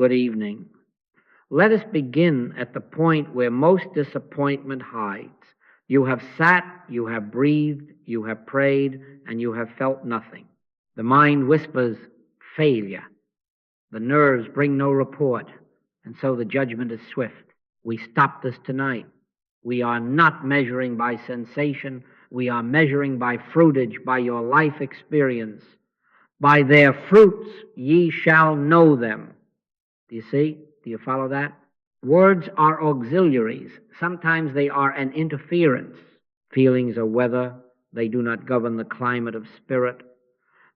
Good evening. Let us begin at the point where most disappointment hides. You have sat, you have breathed, you have prayed, and you have felt nothing. The mind whispers failure. The nerves bring no report, and so the judgment is swift. We stop this tonight. We are not measuring by sensation. We are measuring by fruitage, by your life experience. By their fruits ye shall know them. Do you see? Do you follow that? Words are auxiliaries. Sometimes they are an interference. Feelings are weather. They do not govern the climate of spirit.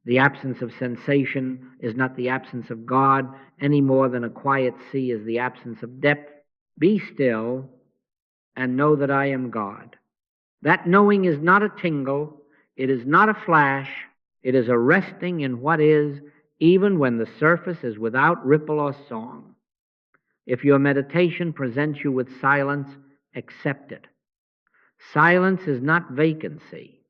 The absence of sensation is not the absence of God any more than a quiet sea is the absence of depth. Be still and know that I am God. That knowing is not a tingle. It is not a flash. It is a resting in what is, even when the surface is without ripple or song. If your meditation presents you with silence, accept it. Silence is not vacancy.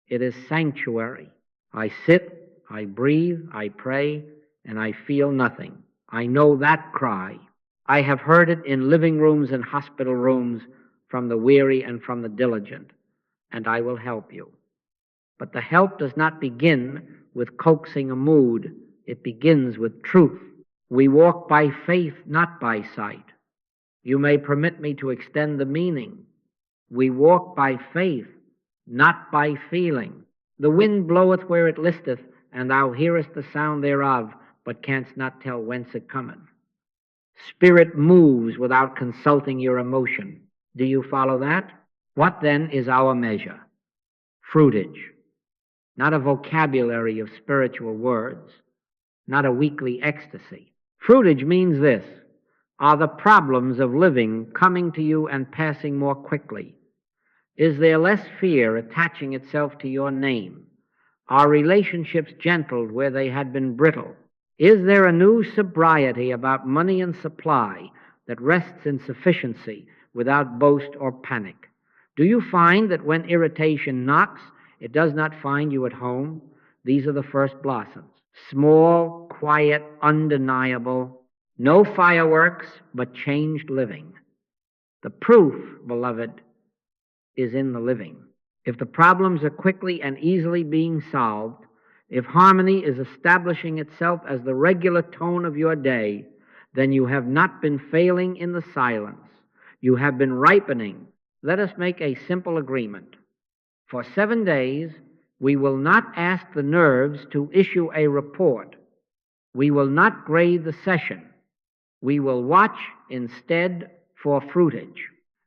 It is sanctuary. I sit, I breathe, I pray, and I feel nothing. I know that cry. I have heard it in living rooms and hospital rooms from the weary and from the diligent, and I will help you. But the help does not begin with coaxing a mood. It begins with truth. We walk by faith, not by sight. You may permit me to extend the meaning. We walk by faith, not by feeling. The wind bloweth where it listeth, and thou hearest the sound thereof, but canst not tell whence it cometh. Spirit moves without consulting your emotion. Do you follow that? What then is our measure? Fruitage. Not a vocabulary of spiritual words, not a weekly ecstasy. Fruitage means this: are the problems of living coming to you and passing more quickly? Is there less fear attaching itself to your name? Are relationships gentled where they had been brittle? Is there a new sobriety about money and supply that rests in sufficiency without boast or panic? Do you find that when irritation knocks, it does not find you at home? These are the first blossoms. Small, quiet, undeniable, no fireworks, but changed living. The proof, beloved, is in the living. If the problems are quickly and easily being solved, if harmony is establishing itself as the regular tone of your day, then you have not been failing in the silence. You have been ripening. Let us make a simple agreement. For 7 days, we will not ask the nerves to issue a report. We will not grade the session. We will watch instead for fruitage.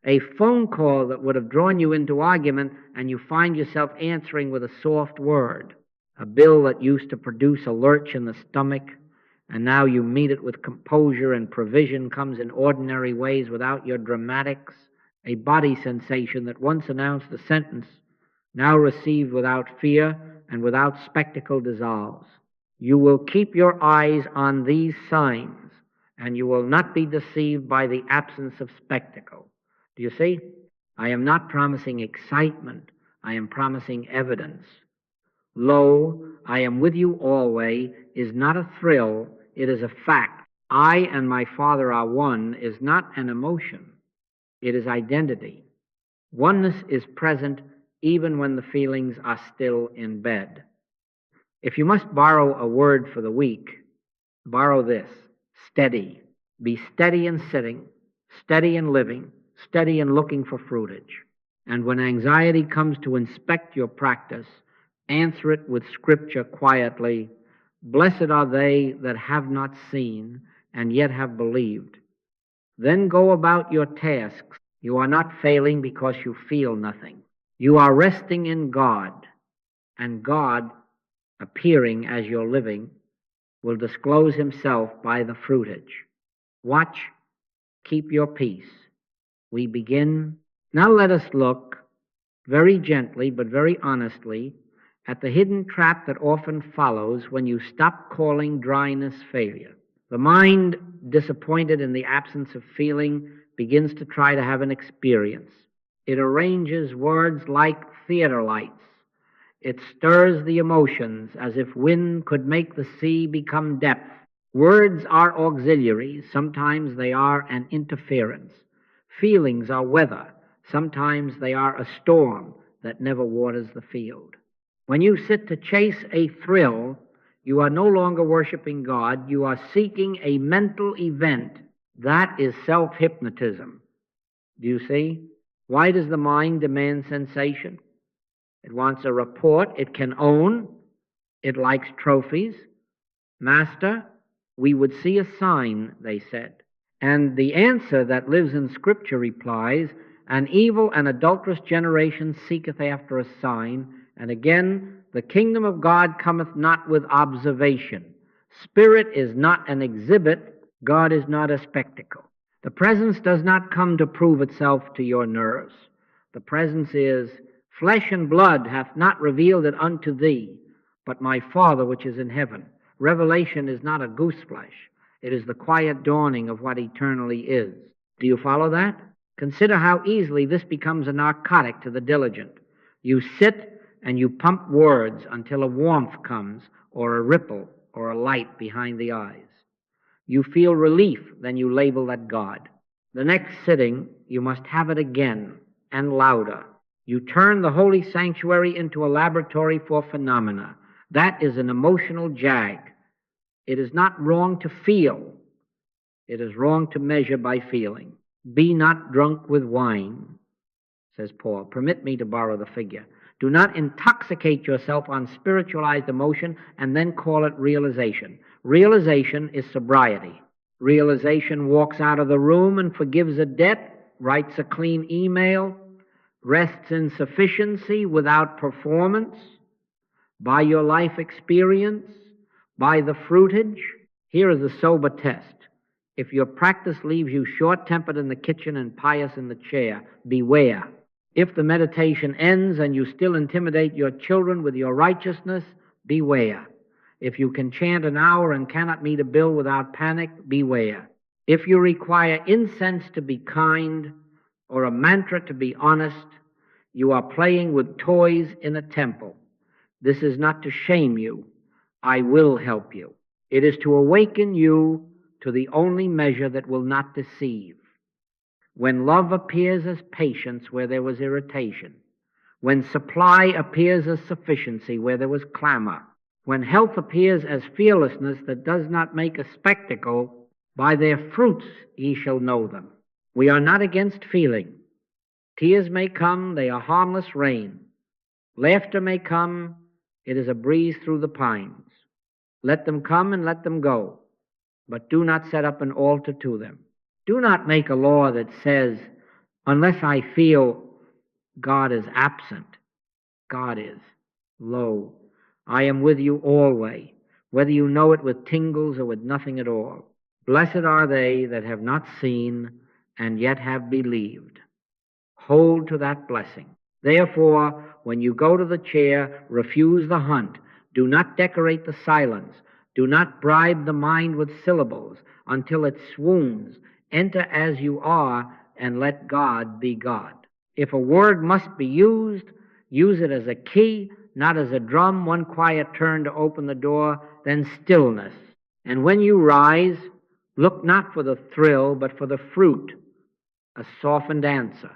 A phone call that would have drawn you into argument and you find yourself answering with a soft word. A bill that used to produce a lurch in the stomach, and now you meet it with composure and provision comes in ordinary ways without your dramatics. A body sensation that once announced the sentence, now received without fear and without spectacle dissolves. You will keep your eyes on these signs, and you will not be deceived by the absence of spectacle. Do you see? I am not promising excitement. I am promising evidence. Lo, I am with you always is not a thrill. It is a fact. I and my Father are one is not an emotion. It is identity. Oneness is present even when the feelings are still in bed. If you must borrow a word for the week, borrow this: steady. Be steady in sitting, steady in living, steady in looking for fruitage. And when anxiety comes to inspect your practice, answer it with Scripture quietly. Blessed are they that have not seen and yet have believed. Then go about your tasks. You are not failing because you feel nothing. You are resting in God, and God, appearing as you're living, will disclose himself by the fruitage. Watch, keep your peace. We begin. Now let us look very gently but very honestly at the hidden trap that often follows when you stop calling dryness failure. The mind, disappointed in the absence of feeling, begins to try to have an experience. It arranges words like theater lights. It stirs the emotions as if wind could make the sea become depth. Words are auxiliaries. Sometimes they are an interference. Feelings are weather. Sometimes they are a storm that never waters the field. When you sit to chase a thrill, you are no longer worshiping God. You are seeking a mental event. That is self-hypnotism. Do you see? Why does the mind demand sensation? It wants a report it can own. It likes trophies. Master, we would see a sign, they said. And the answer that lives in Scripture replies, an evil and adulterous generation seeketh after a sign, and again, the kingdom of God cometh not with observation. Spirit is not an exhibit, God is not a spectacle. The presence does not come to prove itself to your nerves. The presence is, flesh and blood hath not revealed it unto thee, but my Father which is in heaven. Revelation is not a goose flesh. It is the quiet dawning of what eternally is. Do you follow that? Consider how easily this becomes a narcotic to the diligent. You sit and you pump words until a warmth comes, or a ripple, or a light behind the eyes. You feel relief, then you label that God. The next sitting, you must have it again, and louder. You turn the holy sanctuary into a laboratory for phenomena. That is an emotional jag. It is not wrong to feel. It is wrong to measure by feeling. Be not drunk with wine, says Paul. Permit me to borrow the figure. Do not intoxicate yourself on spiritualized emotion and then call it realization. Realization is sobriety. Realization walks out of the room and forgives a debt, writes a clean email, rests in sufficiency without performance, by your life experience, by the fruitage. Here is a sober test. If your practice leaves you short-tempered in the kitchen and pious in the chair, beware. If the meditation ends and you still intimidate your children with your righteousness, beware. If you can chant an hour and cannot meet a bill without panic, beware. If you require incense to be kind or a mantra to be honest, you are playing with toys in a temple. This is not to shame you. I will help you. It is to awaken you to the only measure that will not deceive. When love appears as patience where there was irritation, when supply appears as sufficiency where there was clamor, when health appears as fearlessness that does not make a spectacle, by their fruits ye shall know them. We are not against feeling. Tears may come, they are harmless rain. Laughter may come, it is a breeze through the pines. Let them come and let them go, but do not set up an altar to them. Do not make a law that says, unless I feel God is absent, God is. Lo, I am with you always, whether you know it with tingles or with nothing at all. Blessed are they that have not seen and yet have believed. Hold to that blessing. Therefore, when you go to the chair, refuse the hunt. Do not decorate the silence. Do not bribe the mind with syllables until it swoons. Enter as you are and let God be God. If a word must be used, use it as a key, not as a drum, one quiet turn to open the door, then stillness. And when you rise, look not for the thrill, but for the fruit, a softened answer,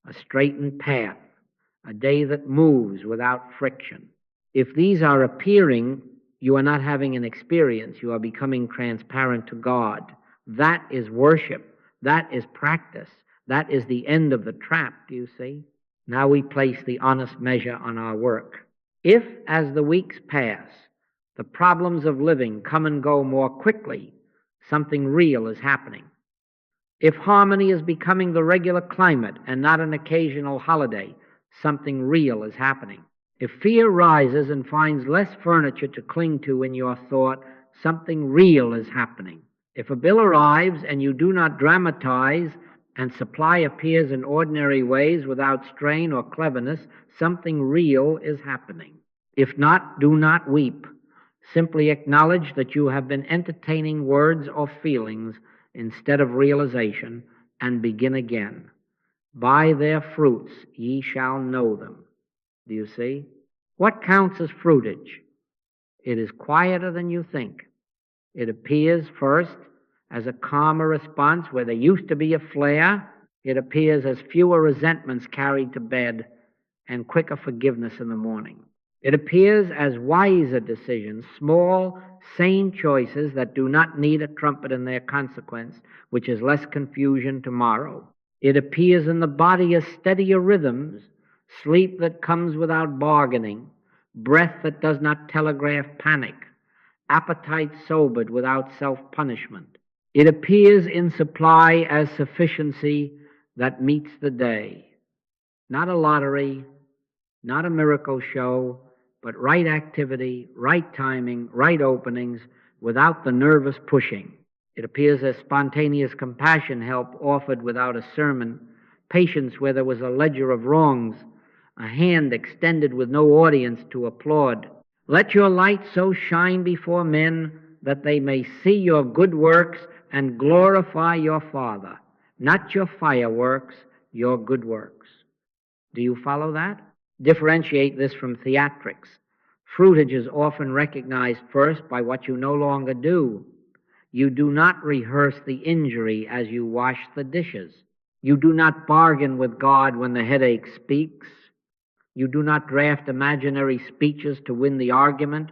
a straightened path, a day that moves without friction. If these are appearing, you are not having an experience. You are becoming transparent to God. That is worship. That is practice. That is the end of the trap, do you see? Now we place the honest measure on our work. If, as the weeks pass, the problems of living come and go more quickly, something real is happening. If harmony is becoming the regular climate and not an occasional holiday, something real is happening. If fear rises and finds less furniture to cling to in your thought, something real is happening. If a bill arrives and you do not dramatize and supply appears in ordinary ways without strain or cleverness, something real is happening. If not, do not weep. Simply acknowledge that you have been entertaining words or feelings instead of realization, and begin again. By their fruits ye shall know them. Do you see? What counts as fruitage? It is quieter than you think. It appears first as a calmer response where there used to be a flare. It appears as fewer resentments carried to bed and quicker forgiveness in the morning. It appears as wiser decisions, small, sane choices that do not need a trumpet in their consequence, which is less confusion tomorrow. It appears in the body as steadier rhythms, sleep that comes without bargaining, breath that does not telegraph panic, appetite sobered without self-punishment. It appears in supply as sufficiency that meets the day. Not a lottery, not a miracle show, but right activity, right timing, right openings, without the nervous pushing. It appears as spontaneous compassion help offered without a sermon, patience where there was a ledger of wrongs, a hand extended with no audience to applaud. Let your light so shine before men that they may see your good works and glorify your Father, not your fireworks, your good works. Do you follow that? Differentiate this from theatrics. Fruitage is often recognized first by what you no longer do. You do not rehearse the injury as you wash the dishes. You do not bargain with God when the headache speaks. You do not draft imaginary speeches to win the argument.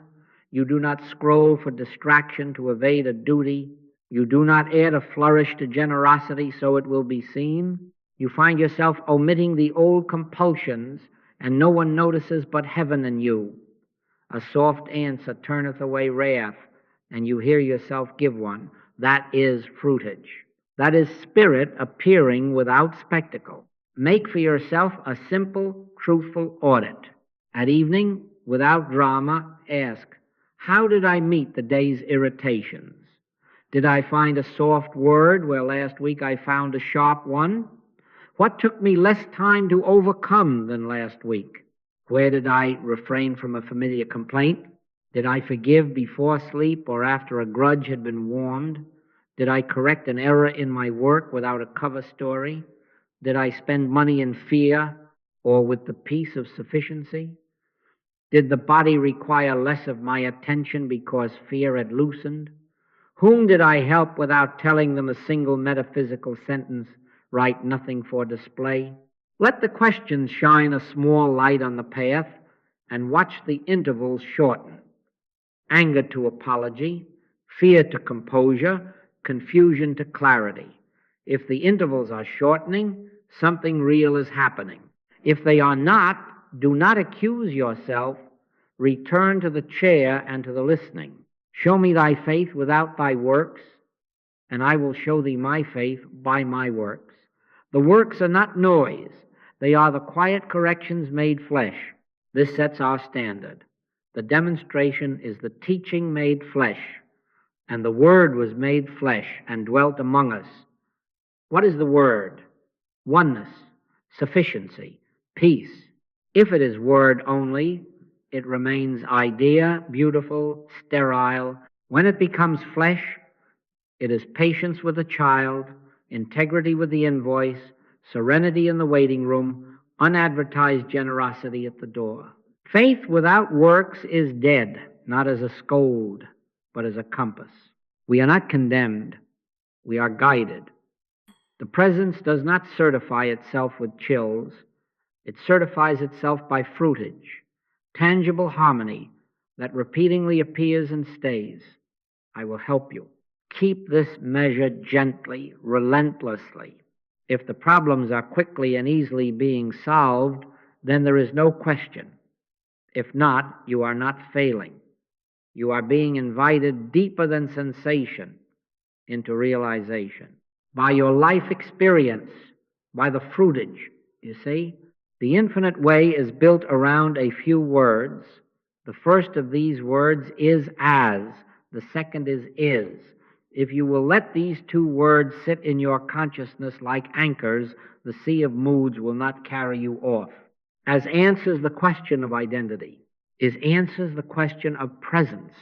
You do not scroll for distraction to evade a duty. You do not add a flourish to generosity so it will be seen. You find yourself omitting the old compulsions, and no one notices but heaven and you. A soft answer turneth away wrath, and you hear yourself give one. That is fruitage. That is spirit appearing without spectacle. Make for yourself a simple, truthful audit. At evening, without drama, ask, how did I meet the day's irritations? Did I find a soft word where last week I found a sharp one? What took me less time to overcome than last week? Where did I refrain from a familiar complaint? Did I forgive before sleep or after a grudge had been warmed? Did I correct an error in my work without a cover story? Did I spend money in fear or with the peace of sufficiency? Did the body require less of my attention because fear had loosened? Whom did I help without telling them a single metaphysical sentence, write nothing for display? Let the questions shine a small light on the path and watch the intervals shorten. Anger to apology, fear to composure, confusion to clarity. If the intervals are shortening, something real is happening. If they are not, do not accuse yourself. Return to the chair and to the listening. Show me thy faith without thy works, and I will show thee my faith by my works. The works are not noise. They are the quiet corrections made flesh. This sets our standard. The demonstration is the teaching made flesh, and the Word was made flesh and dwelt among us. What is the Word? Oneness, sufficiency, peace. If it is Word only, it remains idea, beautiful, sterile. When it becomes flesh, it is patience with a child, integrity with the invoice, serenity in the waiting room, unadvertised generosity at the door. Faith without works is dead, not as a scold, but as a compass. We are not condemned. We are guided. The presence does not certify itself with chills. It certifies itself by fruitage, tangible harmony that repeatingly appears and stays. I will help you. Keep this measure gently, relentlessly. If the problems are quickly and easily being solved, then there is no question. If not, you are not failing. You are being invited deeper than sensation into realization. By your life experience, by the fruitage, you see, the infinite way is built around a few words. The first of these words is as, the second is. If you will let these two words sit in your consciousness like anchors, the sea of moods will not carry you off. As answers the question of identity, is answers the question of presence.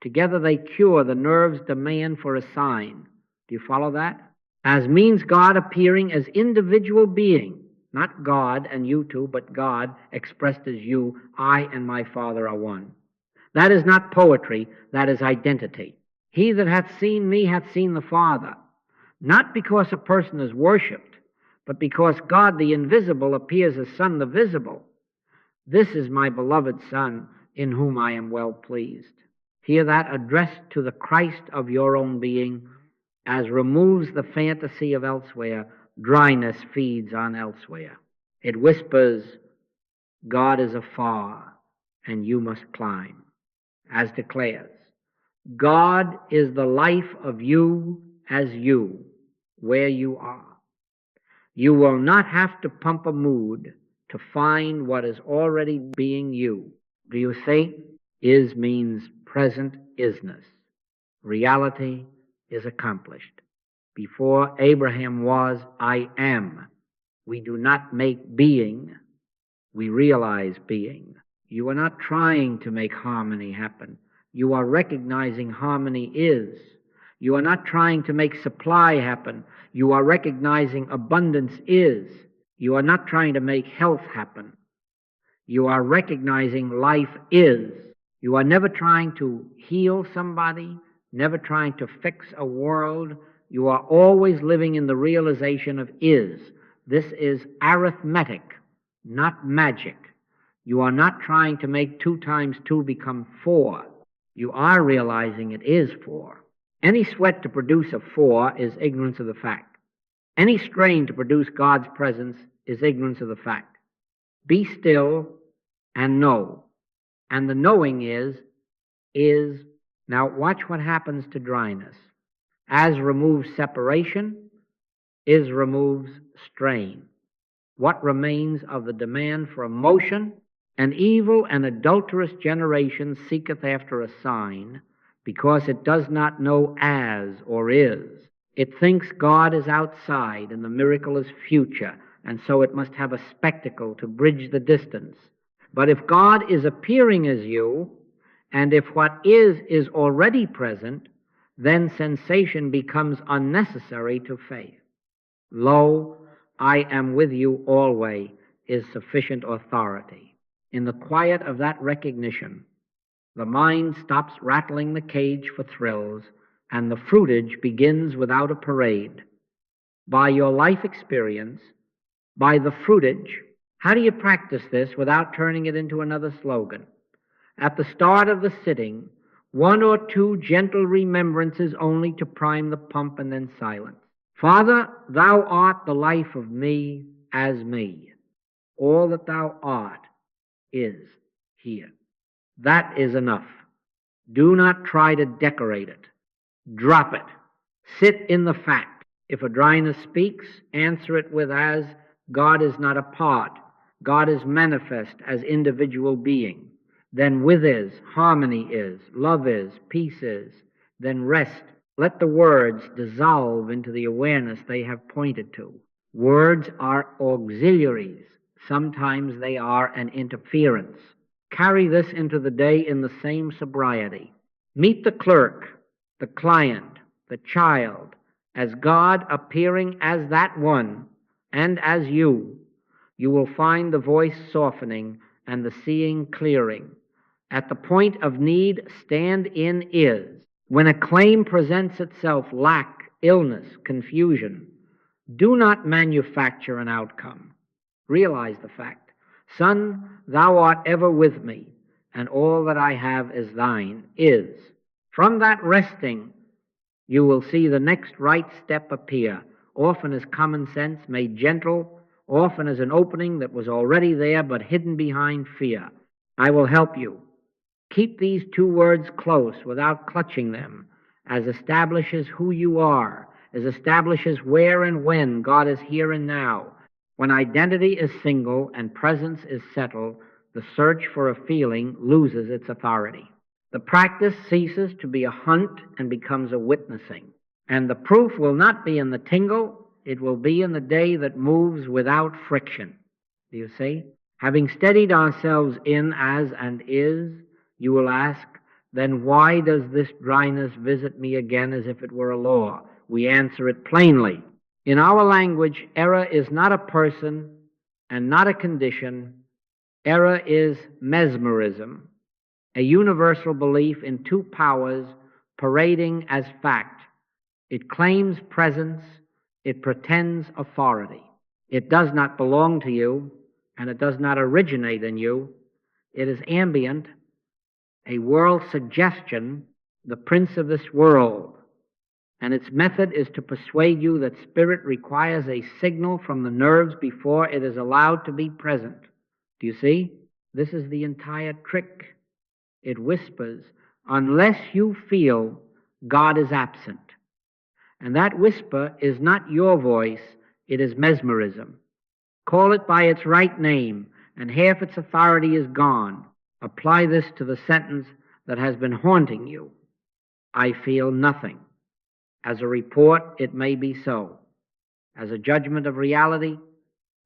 Together they cure the nerve's demand for a sign. Do you follow that? As means God appearing as individual being, not God and you two, but God expressed as you, I and my Father are one. That is not poetry, that is identity. He that hath seen me hath seen the Father. Not because a person is worshipped, but because God the invisible appears as Son the visible. This is my beloved Son, in whom I am well pleased. Hear that addressed to the Christ of your own being, as removes the fantasy of elsewhere, dryness feeds on elsewhere. It whispers, God is afar, and you must climb, as declares, God is the life of you as you, where you are. You will not have to pump a mood to find what is already being you. Do you see? Is means present isness. Reality is accomplished. Before Abraham was, I am. We do not make being, we realize being. You are not trying to make harmony happen. You are recognizing harmony is. You are not trying to make supply happen. You are recognizing abundance is. You are not trying to make health happen. You are recognizing life is. You are never trying to heal somebody, never trying to fix a world. You are always living in the realization of is. This is arithmetic, not magic. You are not trying to make 2 times 2 become 4. You are realizing it is 4. Any sweat to produce a 4 is ignorance of the fact. Any strain to produce God's presence is ignorance of the fact. Be still and know. And the knowing is. Now watch what happens to dryness. As removes separation, is removes strain. What remains of the demand for emotion? An evil and adulterous generation seeketh after a sign, because it does not know as or is. It thinks God is outside and the miracle is future, and so it must have a spectacle to bridge the distance. But if God is appearing as you, and if what is already present, then sensation becomes unnecessary to faith. Lo, I am with you always is sufficient authority. In the quiet of that recognition, the mind stops rattling the cage for thrills, and the fruitage begins without a parade. By your life experience, by the fruitage, how do you practice this without turning it into another slogan? At the start of the sitting, 1 or 2 gentle remembrances only to prime the pump, and then silence. Father, thou art the life of me as me. All that thou art is here. That is enough. Do not try to decorate it. Drop it. Sit in the fact. If a dryness speaks, answer it with as, God is not a part. God is manifest as individual being. Then with is, harmony is, love is, peace is. Then rest. Let the words dissolve into the awareness they have pointed to. Words are auxiliaries. Sometimes they are an interference. Carry this into the day in the same sobriety. Meet the clerk, the client, the child, as God appearing as that one and as you. You will find the voice softening and the seeing clearing. At the point of need, stand in is. When a claim presents itself, lack, illness, confusion, do not manufacture an outcome. Realize the fact. Son, thou art ever with me, and all that I have is thine, is. From that resting, you will see the next right step appear, often as common sense made gentle, often as an opening that was already there but hidden behind fear. I will help you. Keep these 2 words close without clutching them, as establishes who you are, as establishes where and when God is here and now. When identity is single and presence is settled, the search for a feeling loses its authority. The practice ceases to be a hunt and becomes a witnessing. And the proof will not be in the tingle, it will be in the day that moves without friction. Do you see? Having steadied ourselves in as and is, you will ask, then why does this dryness visit me again as if it were a law? We answer it plainly. In our language, error is not a person and not a condition. Error is mesmerism, a universal belief in 2 powers parading as fact. It claims presence. It pretends authority. It does not belong to you, and it does not originate in you. It is ambient, a world suggestion, the prince of this world. And its method is to persuade you that spirit requires a signal from the nerves before it is allowed to be present. Do you see? This is the entire trick. It whispers, unless you feel, God is absent. And that whisper is not your voice, it is mesmerism. Call it by its right name, and half its authority is gone. Apply this to the sentence that has been haunting you. I feel nothing. As a report, it may be so. As a judgment of reality,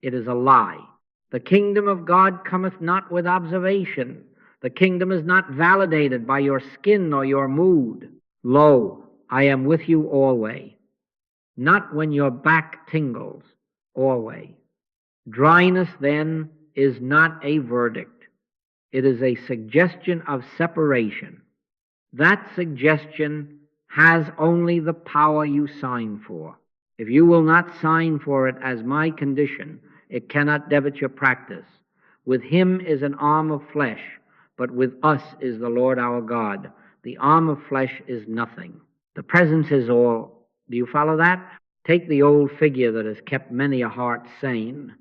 it is a lie. The kingdom of God cometh not with observation. The kingdom is not validated by your skin or your mood. Lo, I am with you always. Not when your back tingles, always. Dryness, then, is not a verdict. It is a suggestion of separation. That suggestion has only the power you sign for. If you will not sign for it as my condition, it cannot debit your practice. With him is an arm of flesh, but with us is the Lord our God. The arm of flesh is nothing. The presence is all. Do you follow that? Take the old figure that has kept many a heart sane.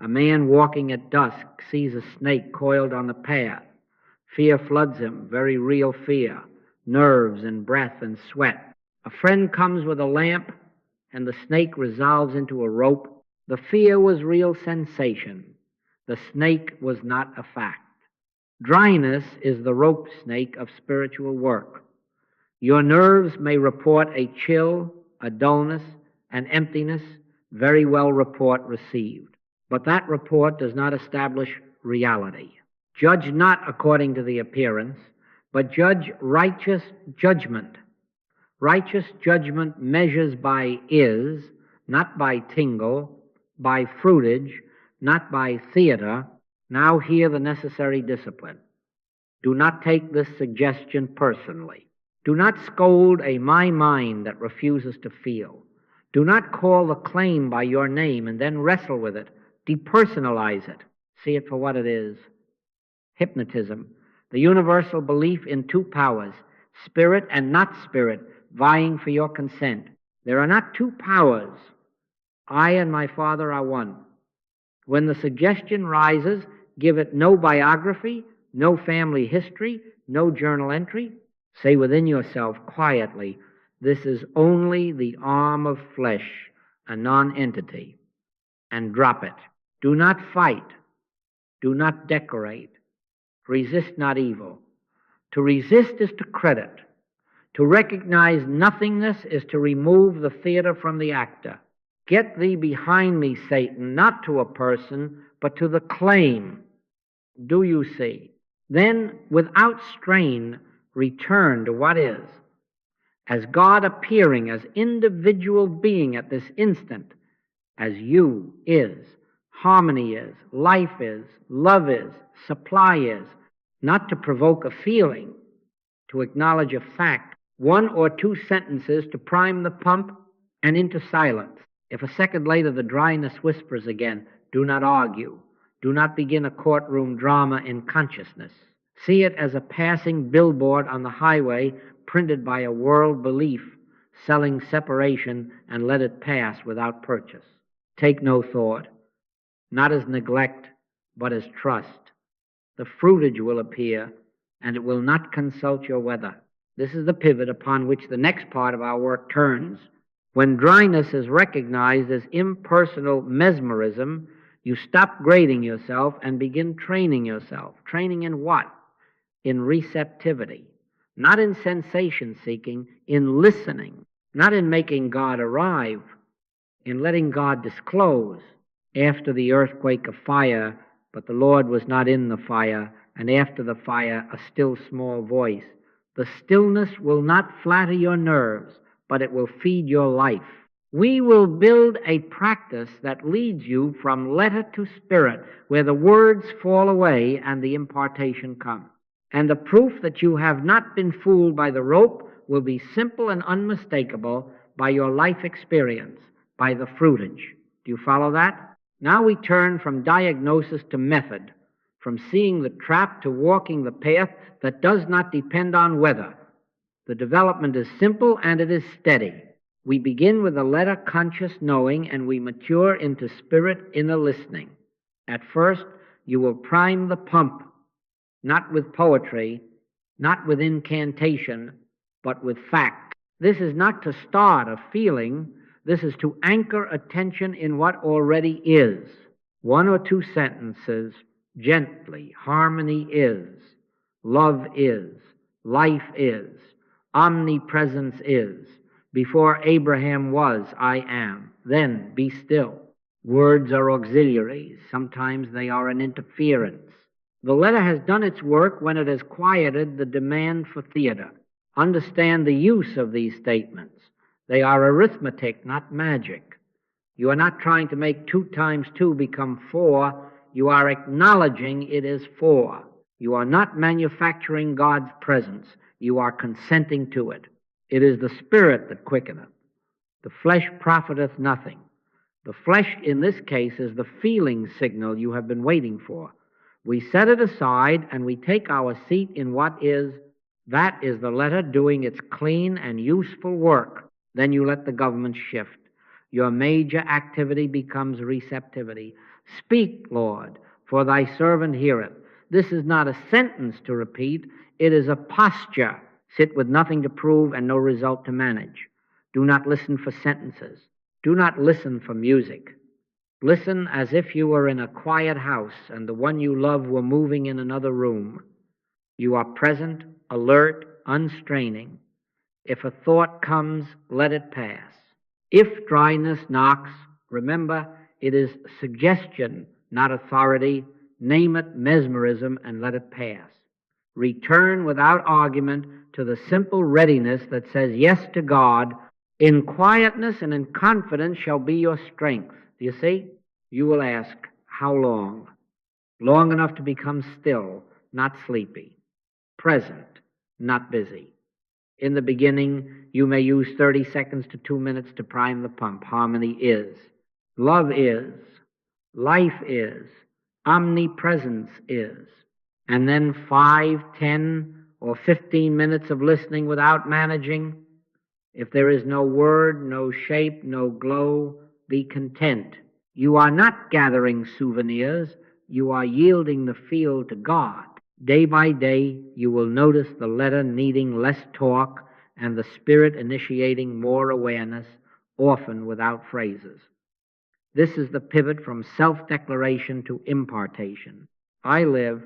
A man walking at dusk sees a snake coiled on the path. Fear floods him, very real fear, nerves and breath and sweat. A friend comes with a lamp, and the snake resolves into a rope. The fear was real sensation. The snake was not a fact. Dryness is the rope snake of spiritual work. Your nerves may report a chill, a dullness, an emptiness, very well report received. But that report does not establish reality. Judge not according to the appearance, but judge righteous judgment. Righteous judgment measures by is, not by tingle, by fruitage, not by theater. Now hear the necessary discipline. Do not take this suggestion personally. Do not scold a my mind that refuses to feel. Do not call the claim by your name and then wrestle with it. Depersonalize it. See it for what it is. Hypnotism, the universal belief in two powers, spirit and not spirit, vying for your consent. There are not two powers. I and my Father are one. When the suggestion rises, give it no biography, no family history, no journal entry. Say within yourself quietly, this is only the arm of flesh, a non-entity, and drop it. Do not fight. Do not decorate. Resist not evil. To resist is to credit. To recognize nothingness is to remove the theater from the actor. Get thee behind me, Satan, not to a person, but to the claim. Do you see? Then, without strain, return to what is. As God appearing as individual being at this instant, as you is, harmony is, life is, love is, supply is, not to provoke a feeling, to acknowledge a fact, one or two sentences to prime the pump and into silence. If a second later the dryness whispers again, do not argue. Do not begin a courtroom drama in consciousness. See it as a passing billboard on the highway printed by a world belief selling separation, and let it pass without purchase. Take no thought, not as neglect, but as trust. The fruitage will appear, and it will not consult your weather. This is the pivot upon which the next part of our work turns. When dryness is recognized as impersonal mesmerism, you stop grading yourself and begin training yourself. Training in what? In receptivity. Not in sensation seeking, in listening. Not in making God arrive, in letting God disclose. After the earthquake of fire, but the Lord was not in the fire, and after the fire a still small voice. The stillness will not flatter your nerves, but it will feed your life. We will build a practice that leads you from letter to spirit, where the words fall away and the impartation comes. And the proof that you have not been fooled by the rope will be simple and unmistakable by your life experience, by the fruitage. Do you follow that? Now we turn from diagnosis to method, from seeing the trap to walking the path that does not depend on weather. The development is simple and it is steady. We begin with a letter conscious knowing and we mature into spirit inner listening. At first, you will prime the pump, not with poetry, not with incantation, but with fact. This is not to start a feeling. This is to anchor attention in what already is. One or two sentences, gently. Harmony is. Love is. Life is. Omnipresence is. Before Abraham was, I am. Then be still. Words are auxiliaries. Sometimes they are an interference. The letter has done its work when it has quieted the demand for theater. Understand the use of these statements. They are arithmetic, not magic. You are not trying to make 2 times 2 become 4. You are acknowledging it is 4. You are not manufacturing God's presence. You are consenting to it. It is the Spirit that quickeneth. The flesh profiteth nothing. The flesh, in this case, is the feeling signal you have been waiting for. We set it aside and we take our seat in what is. That is the letter doing its clean and useful work. Then you let the government shift. Your major activity becomes receptivity. Speak, Lord, for thy servant heareth. This is not a sentence to repeat. It is a posture. Sit with nothing to prove and no result to manage. Do not listen for sentences. Do not listen for music. Listen as if you were in a quiet house and the one you love were moving in another room. You are present, alert, unstraining. If a thought comes, let it pass. If dryness knocks, remember it is suggestion, not authority. Name it mesmerism and let it pass. Return without argument to the simple readiness that says yes to God. In quietness and in confidence shall be your strength. Do you see? You will ask, how long? Long enough to become still, not sleepy. Present, not busy. In the beginning, you may use 30 seconds to 2 minutes to prime the pump. Harmony is. Love is. Life is. Omnipresence is. And then 5, 10, or 15 minutes of listening without managing. If there is no word, no shape, no glow, be content. You are not gathering souvenirs. You are yielding the field to God. Day by day, you will notice the letter needing less talk and the spirit initiating more awareness, often without phrases. This is the pivot from self-declaration to impartation. I live,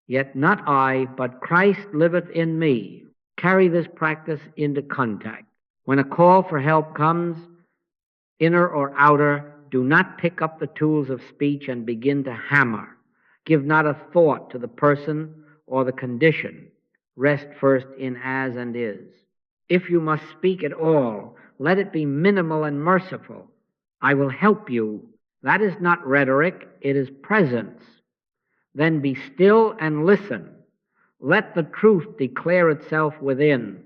yet not I, but Christ liveth in me. Carry this practice into contact. When a call for help comes, inner or outer, do not pick up the tools of speech and begin to hammer. Give not a thought to the person or the condition. Rest first in as and is. If you must speak at all, let it be minimal and merciful. I will help you. That is not rhetoric, it is presence. Then be still and listen. Let the truth declare itself within.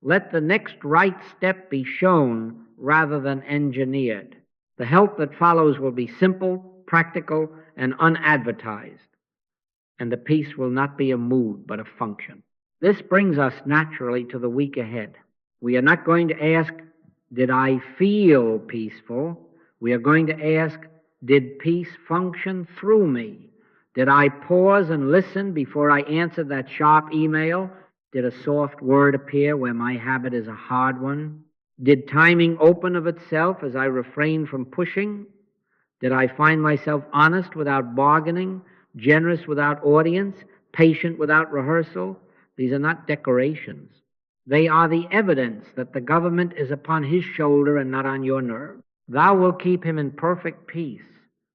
Let the next right step be shown rather than engineered. The help that follows will be simple, practical, and unadvertised. And the peace will not be a mood, but a function. This brings us naturally to the week ahead. We are not going to ask, did I feel peaceful? We are going to ask, did peace function through me? Did I pause and listen before I answered that sharp email? Did a soft word appear where my habit is a hard one? Did timing open of itself as I refrained from pushing? Did I find myself honest without bargaining, generous without audience, patient without rehearsal? These are not decorations. They are the evidence that the government is upon his shoulder and not on your nerve. Thou wilt keep him in perfect peace,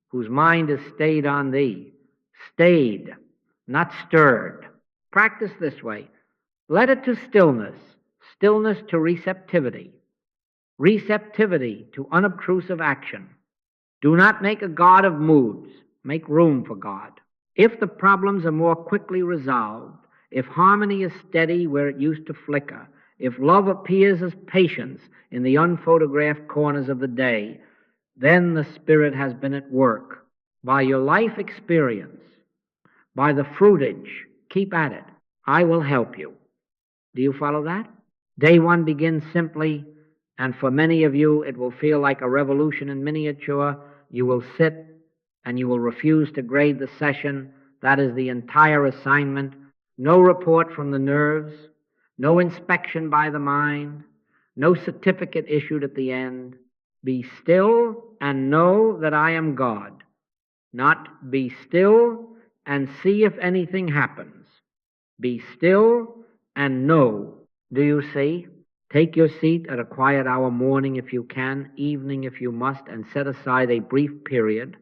whose mind is stayed on thee. Stayed, not stirred. Practice this way. Let it to stillness, stillness to receptivity, receptivity to unobtrusive action. Do not make a God of moods. Make room for God. If the problems are more quickly resolved, if harmony is steady where it used to flicker, if love appears as patience in the unphotographed corners of the day, then the Spirit has been at work. By your life experience, by the fruitage, keep at it. I will help you. Do you follow that? Day one begins simply, and for many of you it will feel like a revolution in miniature. You will sit and you will refuse to grade the session. That is the entire assignment. No report from the nerves, no inspection by the mind, no certificate issued at the end. Be still and know that I am God. Not be still and see if anything happens. Be still and know. Do you see? Take your seat at a quiet hour, morning if you can, evening if you must, and set aside a brief period.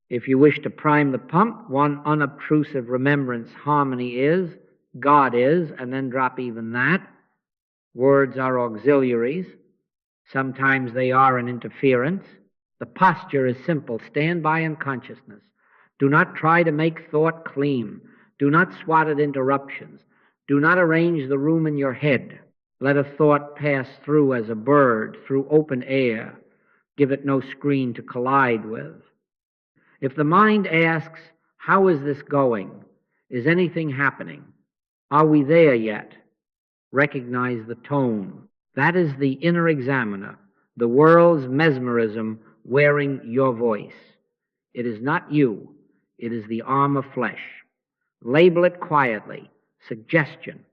If you wish to prime the pump, one unobtrusive remembrance harmony is, God is, and then drop even that. Words are auxiliaries. Sometimes they are an interference. The posture is simple. Stand by in consciousness. Do not try to make thought clean. Do not swat at interruptions. Do not arrange the room in your head. Let a thought pass through as a bird, through open air. Give it no screen to collide with. If the mind asks, how is this going? Is anything happening? Are we there yet? Recognize the tone. That is the inner examiner, the world's mesmerism wearing your voice. It is not you. It is the arm of flesh. Label it quietly, suggestion,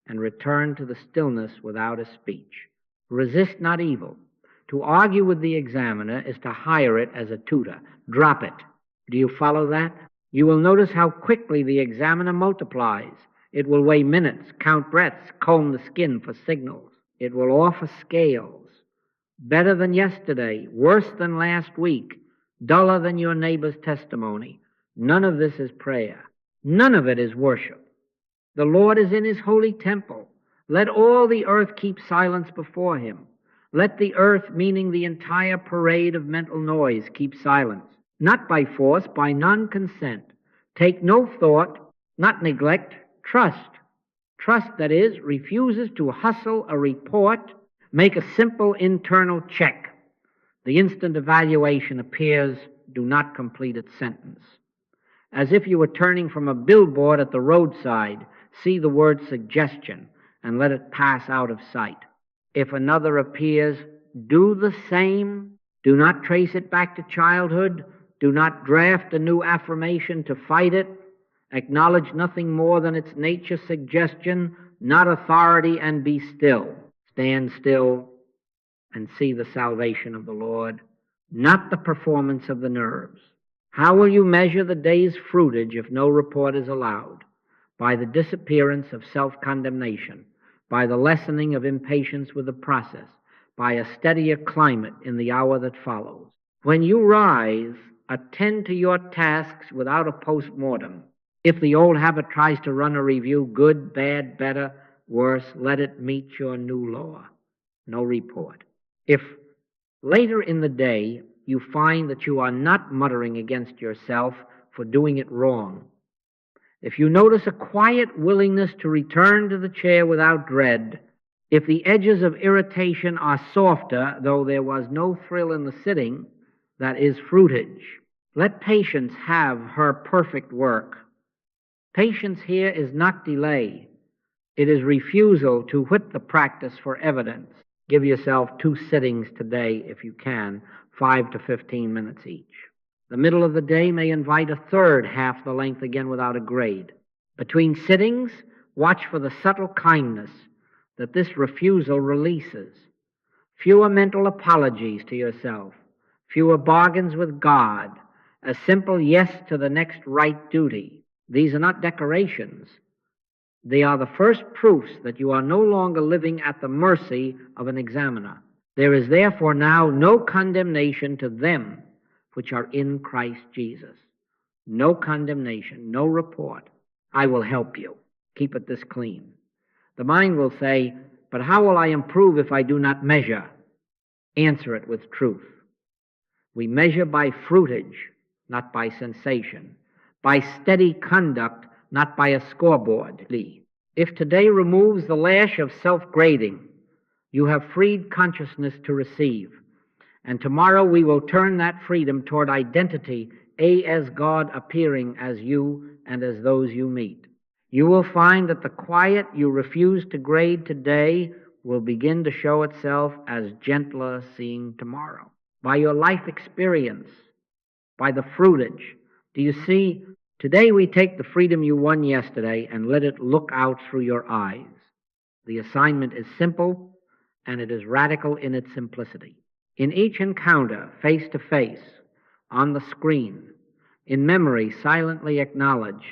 and return to the stillness without a speech. Resist not evil. To argue with the examiner is to hire it as a tutor. Drop it. Do you follow that? You will notice how quickly the examiner multiplies. It will weigh minutes, count breaths, comb the skin for signals. It will offer scales. Better than yesterday, worse than last week, duller than your neighbor's testimony. None of this is prayer. None of it is worship. The Lord is in his holy temple. Let all the earth keep silence before him. Let the earth, meaning the entire parade of mental noise, keep silence. Not by force, by non-consent. Take no thought, not neglect, trust. Trust, that is, refuses to hustle a report, make a simple internal check. The instant evaluation appears, do not complete its sentence. As if you were turning from a billboard at the roadside, see the word suggestion and let it pass out of sight. If another appears, do the same. Do not trace it back to childhood. Do not draft a new affirmation to fight it. Acknowledge nothing more than its nature, suggestion, not authority, and be still. Stand still and see the salvation of the Lord, not the performance of the nerves. How will you measure the day's fruitage if no report is allowed? By the disappearance of self-condemnation, by the lessening of impatience with the process, by a steadier climate in the hour that follows. When you rise, attend to your tasks without a post-mortem. If the old habit tries to run a review, good, bad, better, worse, let it meet your new law. No report. If later in the day you find that you are not muttering against yourself for doing it wrong, if you notice a quiet willingness to return to the chair without dread, if the edges of irritation are softer, though there was no thrill in the sitting, that is fruitage. Let patience have her perfect work. Patience here is not delay. It is refusal to whip the practice for evidence. Give yourself 2 sittings today, if you can, 5 to 15 minutes each. The middle of the day may invite a third half the length again without a grade. Between sittings, watch for the subtle kindness that this refusal releases. Fewer mental apologies to yourself, fewer bargains with God, a simple yes to the next right duty. These are not decorations. They are the first proofs that you are no longer living at the mercy of an examiner. There is therefore now no condemnation to them which are in Christ Jesus. No condemnation, no report. I will help you. Keep it this clean. The mind will say, but how will I improve if I do not measure? Answer it with truth. We measure by fruitage, not by sensation. By steady conduct, not by a scoreboard. If today removes the lash of self-grading, You have freed consciousness to receive. And tomorrow we will turn that freedom toward identity, as God appearing as you and as those you meet. You will find that the quiet you refuse to grade today will begin to show itself as gentler seeing tomorrow. By your life experience, by the fruitage. Do you see? Today we take the freedom you won yesterday and let it look out through your eyes. The assignment is simple, and it is radical in its simplicity. In each encounter, face to face, on the screen, in memory, silently acknowledge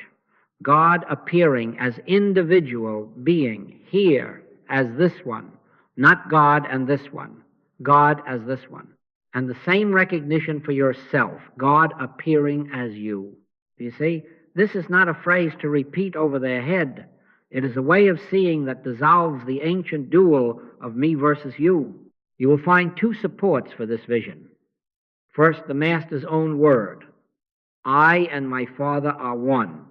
God appearing as individual being here as this one, not God and this one, God as this one. And the same recognition for yourself, God appearing as you. You see, this is not a phrase to repeat over their head. It is a way of seeing that dissolves the ancient dual of me versus you. You will find two supports for this vision. First, the Master's own word. I and my Father are one.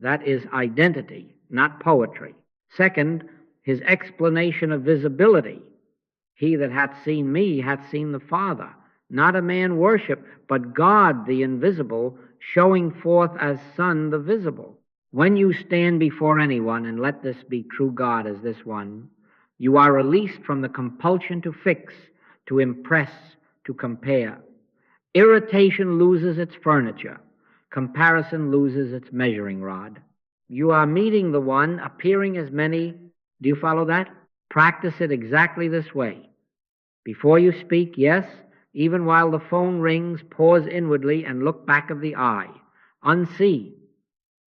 That is identity, not poetry. Second, his explanation of visibility. He that hath seen me hath seen the Father. Not a man worship, but God the invisible, showing forth as Son the visible. When you stand before anyone, and let this be true God as this one, you are released from the compulsion to fix, to impress, to compare. Irritation loses its furniture. Comparison loses its measuring rod. You are meeting the one, appearing as many. Do you follow that? Practice it exactly this way. Before you speak, yes, even while the phone rings, pause inwardly and look back of the eye. Unsee,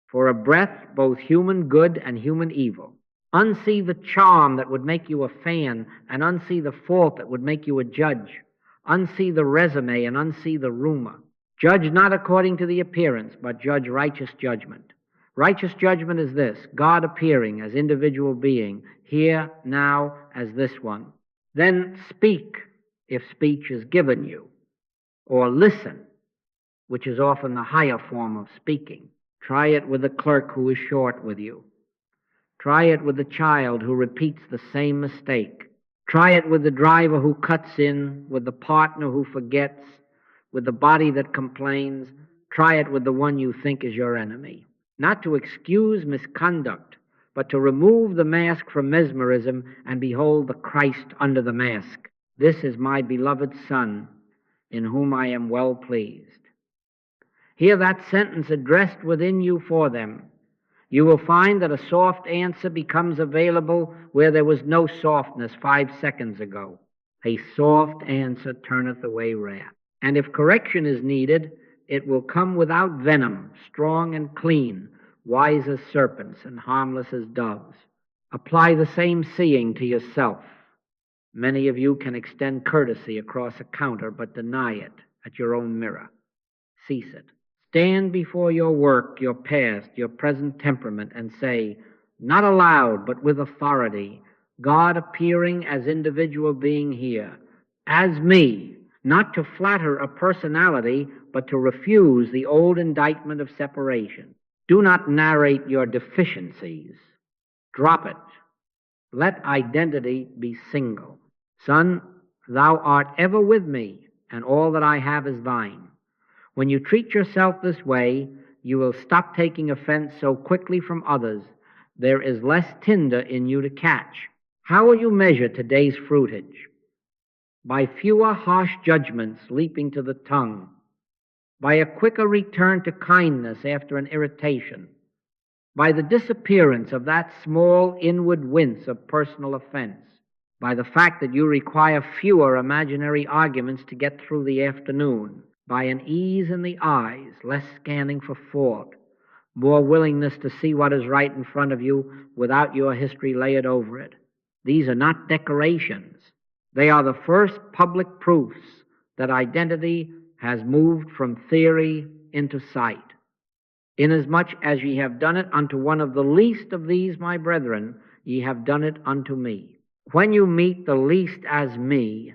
for a breath, both human good and human evil. Unsee the charm that would make you a fan, and unsee the fault that would make you a judge. Unsee the resume and unsee the rumor. Judge not according to the appearance, but judge righteous judgment. Righteous judgment is this: God appearing as individual being, here, now, as this one. Then speak, if speech is given you, or listen, which is often the higher form of speaking. Try it with the clerk who is short with you. Try it with the child who repeats the same mistake. Try it with the driver who cuts in, with the partner who forgets, with the body that complains. Try it with the one you think is your enemy. Not to excuse misconduct, but to remove the mask from mesmerism and behold the Christ under the mask. This is my beloved Son, in whom I am well pleased. Hear that sentence addressed within you for them. You will find that a soft answer becomes available where there was no softness 5 seconds ago. A soft answer turneth away wrath. And if correction is needed, it will come without venom, strong and clean, wise as serpents and harmless as doves. Apply the same seeing to yourself. Many of you can extend courtesy across a counter, but deny it at your own mirror. Cease it. Stand before your work, your past, your present temperament, and say, not aloud, but with authority, God appearing as individual being here, as me, not to flatter a personality, but to refuse the old indictment of separation. Do not narrate your deficiencies. Drop it. Let identity be single. Son, thou art ever with me, and all that I have is thine. When you treat yourself this way, you will stop taking offense so quickly from others. There is less tinder in you to catch. How will you measure today's fruitage? By fewer harsh judgments leaping to the tongue, by a quicker return to kindness after an irritation, by the disappearance of that small inward wince of personal offense, by the fact that you require fewer imaginary arguments to get through the afternoon, by an ease in the eyes, less scanning for fault, more willingness to see what is right in front of you without your history layered over it. These are not decorations. They are the first public proofs that identity has moved from theory into sight. Inasmuch as ye have done it unto one of the least of these, my brethren, ye have done it unto me. When you meet the least as me,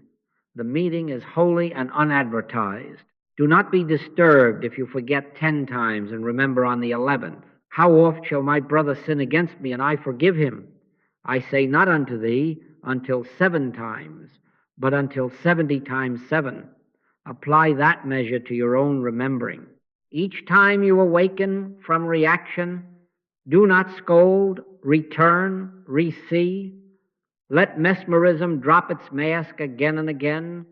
the meeting is holy and unadvertised. Do not be disturbed if you forget 10 times and remember on the 11th. How oft shall my brother sin against me, and I forgive him? I say not unto thee, until 7 times, but until 70 times 7. Apply that measure to your own remembering. Each time you awaken from reaction, do not scold, return, re-see. Let mesmerism drop its mask again and again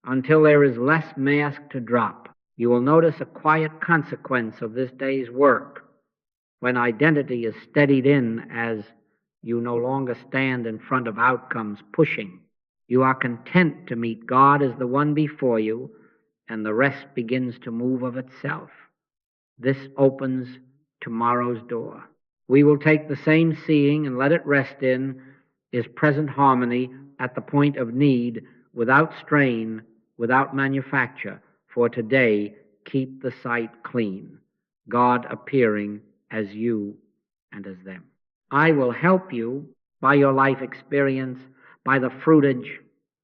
until there is less mask to drop. You will notice a quiet consequence of this day's work when identity is steadied in as you no longer stand in front of outcomes pushing. You are content to meet God as the one before you, and the rest begins to move of itself. This opens tomorrow's door. We will take the same seeing and let it rest in is present harmony at the point of need, without strain, without manufacture. For today, keep the sight clean, God appearing as you and as them. I will help you by your life experience, by the fruitage.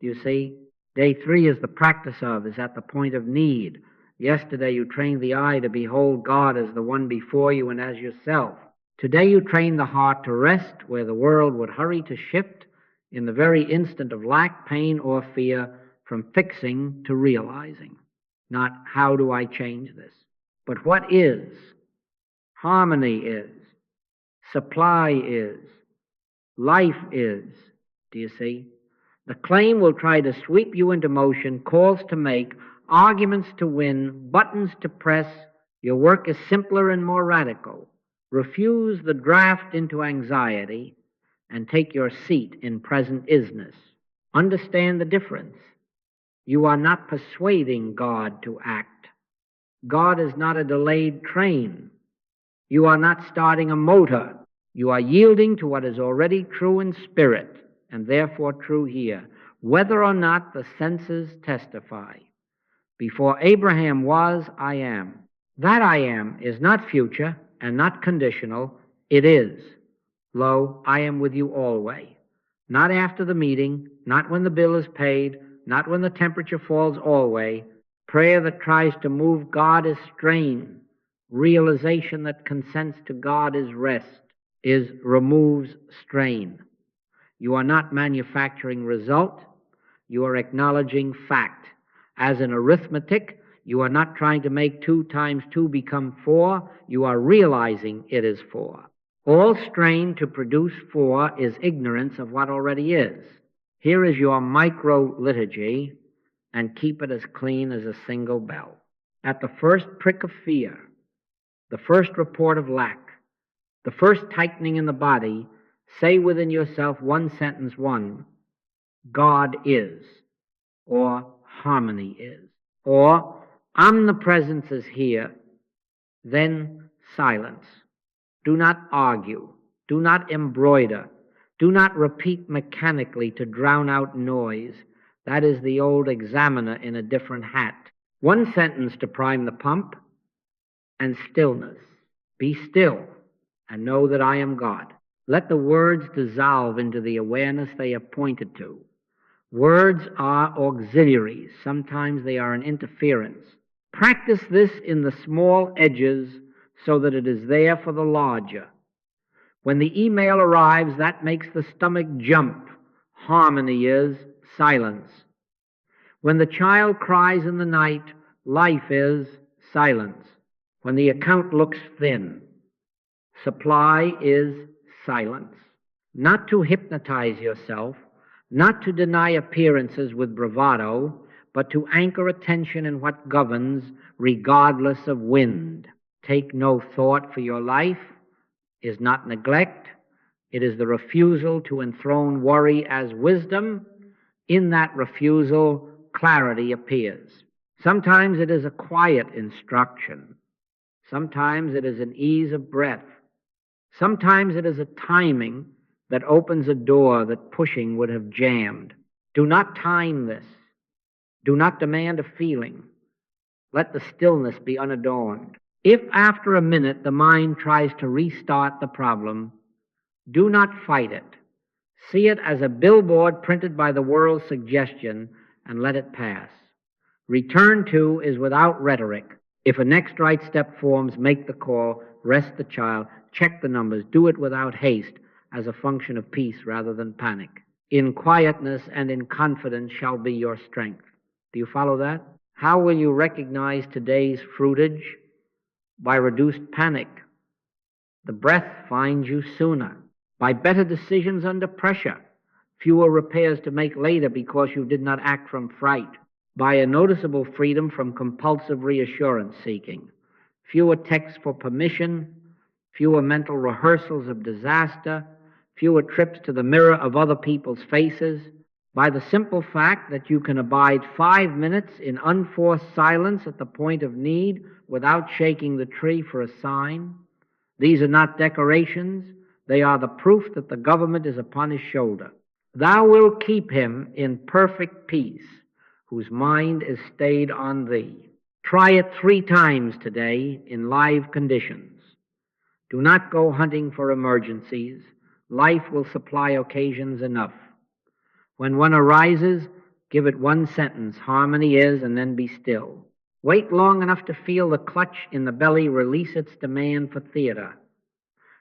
Do you see? Day 3 is the practice of, is at the point of need. Yesterday you trained the eye to behold God as the one before you and as yourself. Today you train the heart to rest where the world would hurry to shift in the very instant of lack, pain, or fear, from fixing to realizing. Not how do I change this, but what is. Harmony is. Supply is. Life is. Do you see? The claim will try to sweep you into motion, calls to make, arguments to win, buttons to press. Your work is simpler and more radical. Refuse the draft into anxiety and take your seat in present isness. Understand the difference. You are not persuading God to act. God is not a delayed train. You are not starting a motor. You are yielding to what is already true in spirit, and therefore true here, whether or not the senses testify. Before Abraham was, I am. That I am is not future and not conditional. It is. Lo, I am with you always. Not after the meeting, not when the bill is paid, not when the temperature falls always. Prayer that tries to move God is strain. Realization that consents to God is rest, removes strain. You are not manufacturing result. You are acknowledging fact. As in arithmetic, you are not trying to make 2 times 2 become 4. You are realizing it is 4. All strain to produce 4 is ignorance of what already is. Here is your micro-liturgy, and keep it as clean as a single bell. At the first prick of fear, the first report of lack, the first tightening in the body, say within yourself 1 sentence, 1, God is, or harmony is, or omnipresence is here. Then silence. Do not argue. Do not embroider. Do not repeat mechanically to drown out noise. That is the old examiner in a different hat. 1 sentence to prime the pump, and stillness. Be still and know that I am God. Let the words dissolve into the awareness they have pointed to. Words are auxiliaries. Sometimes they are an interference. Practice this in the small edges so that it is there for the larger. When the email arrives, that makes the stomach jump. Harmony is silence. When the child cries in the night, life is silence. When the account looks thin, supply is silence. Not to hypnotize yourself, not to deny appearances with bravado, but to anchor attention in what governs regardless of wind. Take no thought for your life is not neglect. It is the refusal to enthrone worry as wisdom. In that refusal, clarity appears. Sometimes it is a quiet instruction. Sometimes it is an ease of breath. Sometimes it is a timing that opens a door that pushing would have jammed. Do not time this. Do not demand a feeling. Let the stillness be unadorned. If after a minute the mind tries to restart the problem, do not fight it. See it as a billboard printed by the world's suggestion and let it pass. Return to is without rhetoric. If a next right step forms, make the call, rest the child, check the numbers, do it without haste as a function of peace rather than panic. In quietness and in confidence shall be your strength. Do you follow that? How will you recognize today's fruitage? By reduced panic. The breath finds you sooner. By better decisions under pressure. Fewer repairs to make later because you did not act from fright. By a noticeable freedom from compulsive reassurance seeking. Fewer texts for permission. Fewer mental rehearsals of disaster. Fewer trips to the mirror of other people's faces. By the simple fact that you can abide 5 minutes in unforced silence at the point of need without shaking the tree for a sign. These are not decorations. They are the proof that the government is upon his shoulder. Thou wilt keep him in perfect peace, whose mind is stayed on thee. Try it 3 times today in live conditions. Do not go hunting for emergencies. Life will supply occasions enough. When one arises, give it 1 sentence. Harmony is, and then be still. Wait long enough to feel the clutch in the belly release its demand for theater.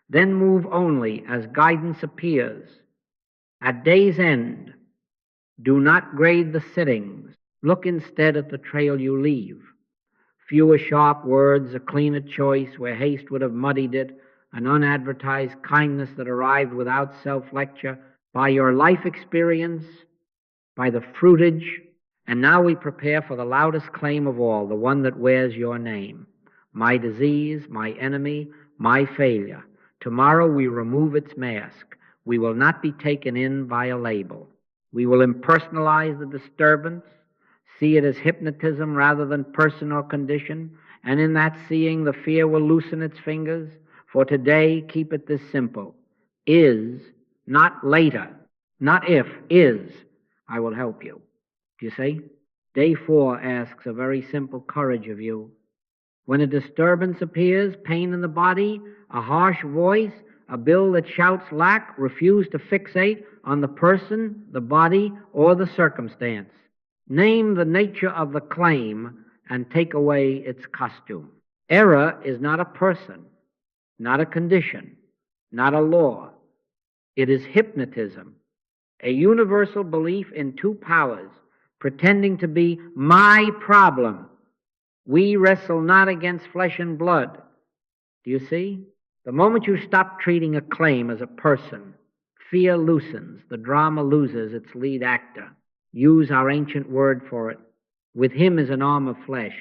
Then move only as guidance appears. At day's end, do not grade the sittings. Look instead at the trail you leave. Fewer sharp words, a cleaner choice where haste would have muddied it, an unadvertised kindness that arrived without self-lecture, by your life experience, by the fruitage. And now we prepare for the loudest claim of all, the one that wears your name. My disease, my enemy, my failure. Tomorrow we remove its mask. We will not be taken in by a label. We will impersonalize the disturbance, see it as hypnotism rather than person or condition, and in that seeing the fear will loosen its fingers. For today, keep it this simple. Is, not later, not if, is, I will help you. Do you see? Day 4 asks a very simple courage of you. When a disturbance appears, pain in the body, a harsh voice, a bill that shouts lack, refuse to fixate on the person, the body, or the circumstance. Name the nature of the claim and take away its costume. Error is not a person, not a condition, not a law. It is hypnotism, a universal belief in 2 powers, pretending to be my problem. We wrestle not against flesh and blood. Do you see? The moment you stop treating a claim as a person, fear loosens, the drama loses its lead actor. Use our ancient word for it. With him is an arm of flesh,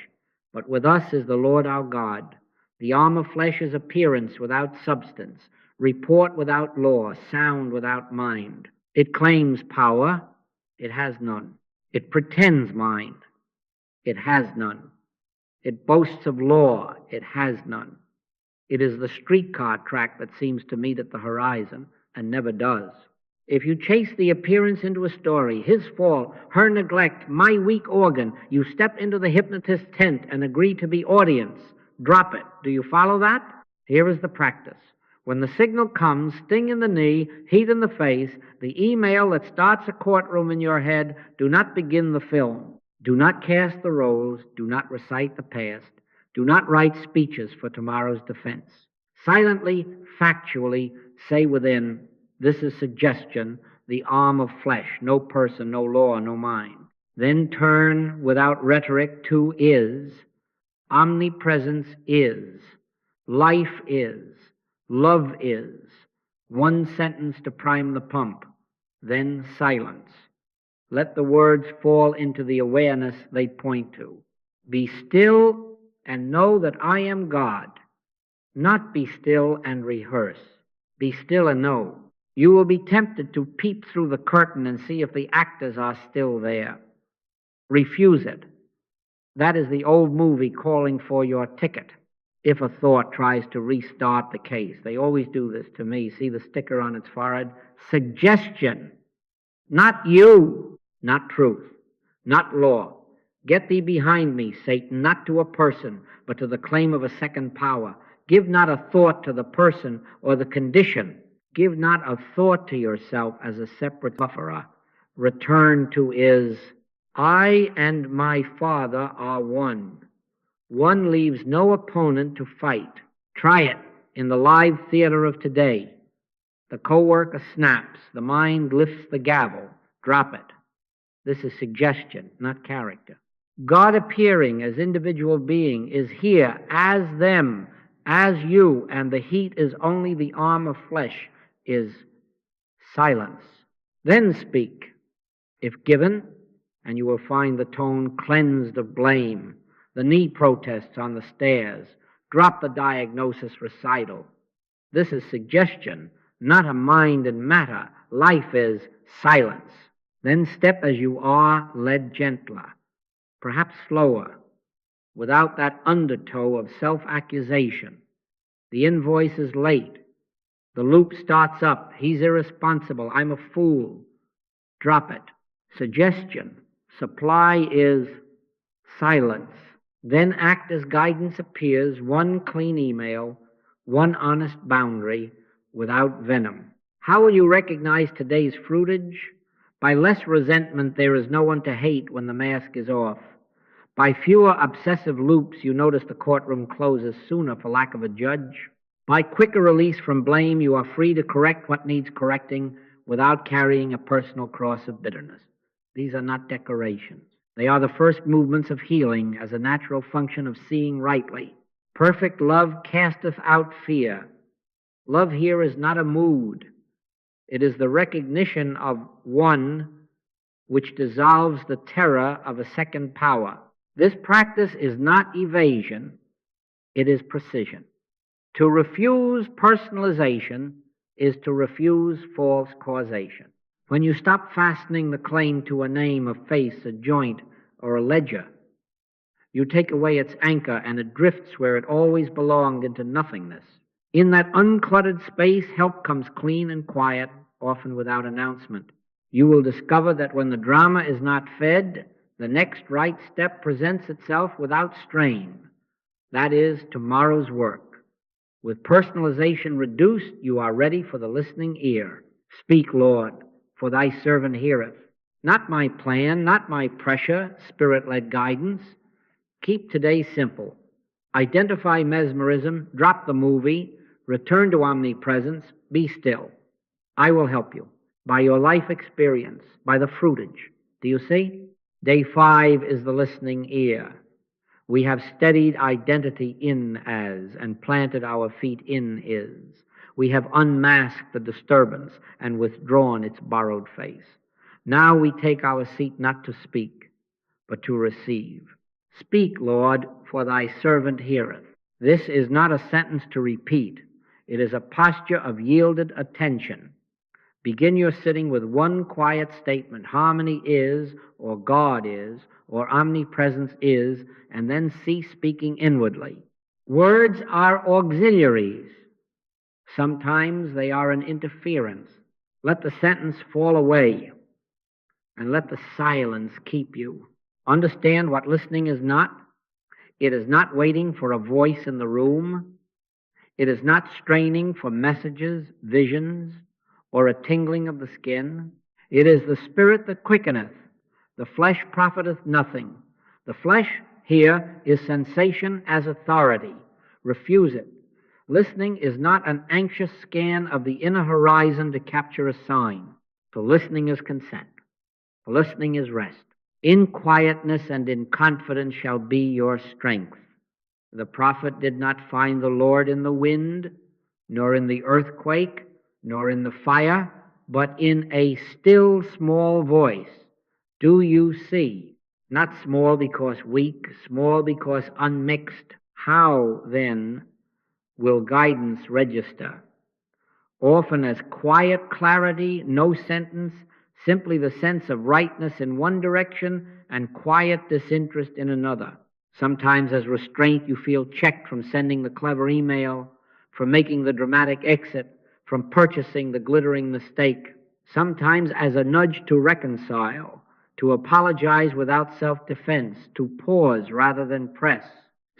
but with us is the Lord our God. The arm of flesh is appearance without substance, report without law, sound without mind. It claims power. It has none. It pretends mind. It has none. It boasts of law. It has none. It is the streetcar track that seems to meet at the horizon and never does. If you chase the appearance into a story, his fault, her neglect, my weak organ, you step into the hypnotist's tent and agree to be audience. Drop it. Do you follow that? Here is the practice. When the signal comes, sting in the knee, heat in the face, the email that starts a courtroom in your head, do not begin the film. Do not cast the roles. Do not recite the past. Do not write speeches for tomorrow's defense. Silently, factually, say within, this is suggestion, the arm of flesh, no person, no law, no mind. Then turn without rhetoric to is. Omnipresence is. Life is. Love is. 1 sentence to prime the pump. Then silence. Let the words fall into the awareness they point to. Be still and know that I am God. Not be still and rehearse. Be still and know. You will be tempted to peep through the curtain and see if the actors are still there. Refuse it. That is the old movie calling for your ticket. If a thought tries to restart the case, they always do this to me. See the sticker on its forehead? Suggestion. Not you. Not truth. Not law. Get thee behind me, Satan, not to a person, but to the claim of a second power. Give not a thought to the person or the condition. Give not a thought to yourself as a separate sufferer. Return to is, I and my Father are one. One leaves no opponent to fight. Try it in the live theater of today. The coworker snaps. The mind lifts the gavel. Drop it. This is suggestion, not character. God appearing as individual being is here as them, as you, and the heat is only the arm of flesh, is silence. Then speak, if given, and you will find the tone cleansed of blame, the knee protests on the stairs. Drop the diagnosis recital. This is suggestion, not a mind and matter. Life is silence. Then step as you are, led gentler, perhaps slower, without that undertow of self-accusation. The invoice is late. The loop starts up. He's irresponsible. I'm a fool. Drop it. Suggestion. Supply is silence. Then act as guidance appears, one clean email, one honest boundary, without venom. How will you recognize today's fruitage? By less resentment, there is no one to hate when the mask is off. By fewer obsessive loops, you notice the courtroom closes sooner for lack of a judge. By quicker release from blame, you are free to correct what needs correcting without carrying a personal cross of bitterness. These are not decorations. They are the first movements of healing as a natural function of seeing rightly. Perfect love casteth out fear. Love here is not a mood. It is the recognition of one which dissolves the terror of a second power. This practice is not evasion, it is precision. To refuse personalization is to refuse false causation. When you stop fastening the claim to a name, a face, a joint, or a ledger, you take away its anchor and it drifts where it always belonged, into nothingness. In that uncluttered space, help comes clean and quiet, often without announcement. You will discover that when the drama is not fed, the next right step presents itself without strain. That is tomorrow's work. With personalization reduced, you are ready for the listening ear. Speak, Lord, for thy servant heareth. Not my plan, not my pressure, spirit-led guidance. Keep today simple. Identify mesmerism, drop the movie, return to omnipresence, be still. I will help you by your life experience, by the fruitage. Do you see? Day 5 is the listening ear. We have steadied identity in as and planted our feet in is. We have unmasked the disturbance and withdrawn its borrowed face. Now we take our seat not to speak, but to receive. Speak, Lord, for thy servant heareth. This is not a sentence to repeat. It is a posture of yielded attention. Begin your sitting with one quiet statement. Harmony is, or God is, or omnipresence is, and then cease speaking inwardly. Words are auxiliaries. Sometimes they are an interference. Let the sentence fall away, and let the silence keep you. Understand what listening is not. It is not waiting for a voice in the room. It is not straining for messages, visions, or a tingling of the skin. It is the spirit that quickeneth. The flesh profiteth nothing. The flesh here is sensation as authority. Refuse it. Listening is not an anxious scan of the inner horizon to capture a sign. So listening is consent. Listening is rest. In quietness and in confidence shall be your strength. The prophet did not find the Lord in the wind, nor in the earthquake, nor in the fire, but in a still small voice. Do you see? Not small because weak, small because unmixed. How, then, will guidance register? Often as quiet clarity, no sentence, simply the sense of rightness in one direction and quiet disinterest in another. Sometimes as restraint you feel checked from sending the clever email, from making the dramatic exit, from purchasing the glittering mistake. Sometimes as a nudge to reconcile, to apologize without self-defense, to pause rather than press.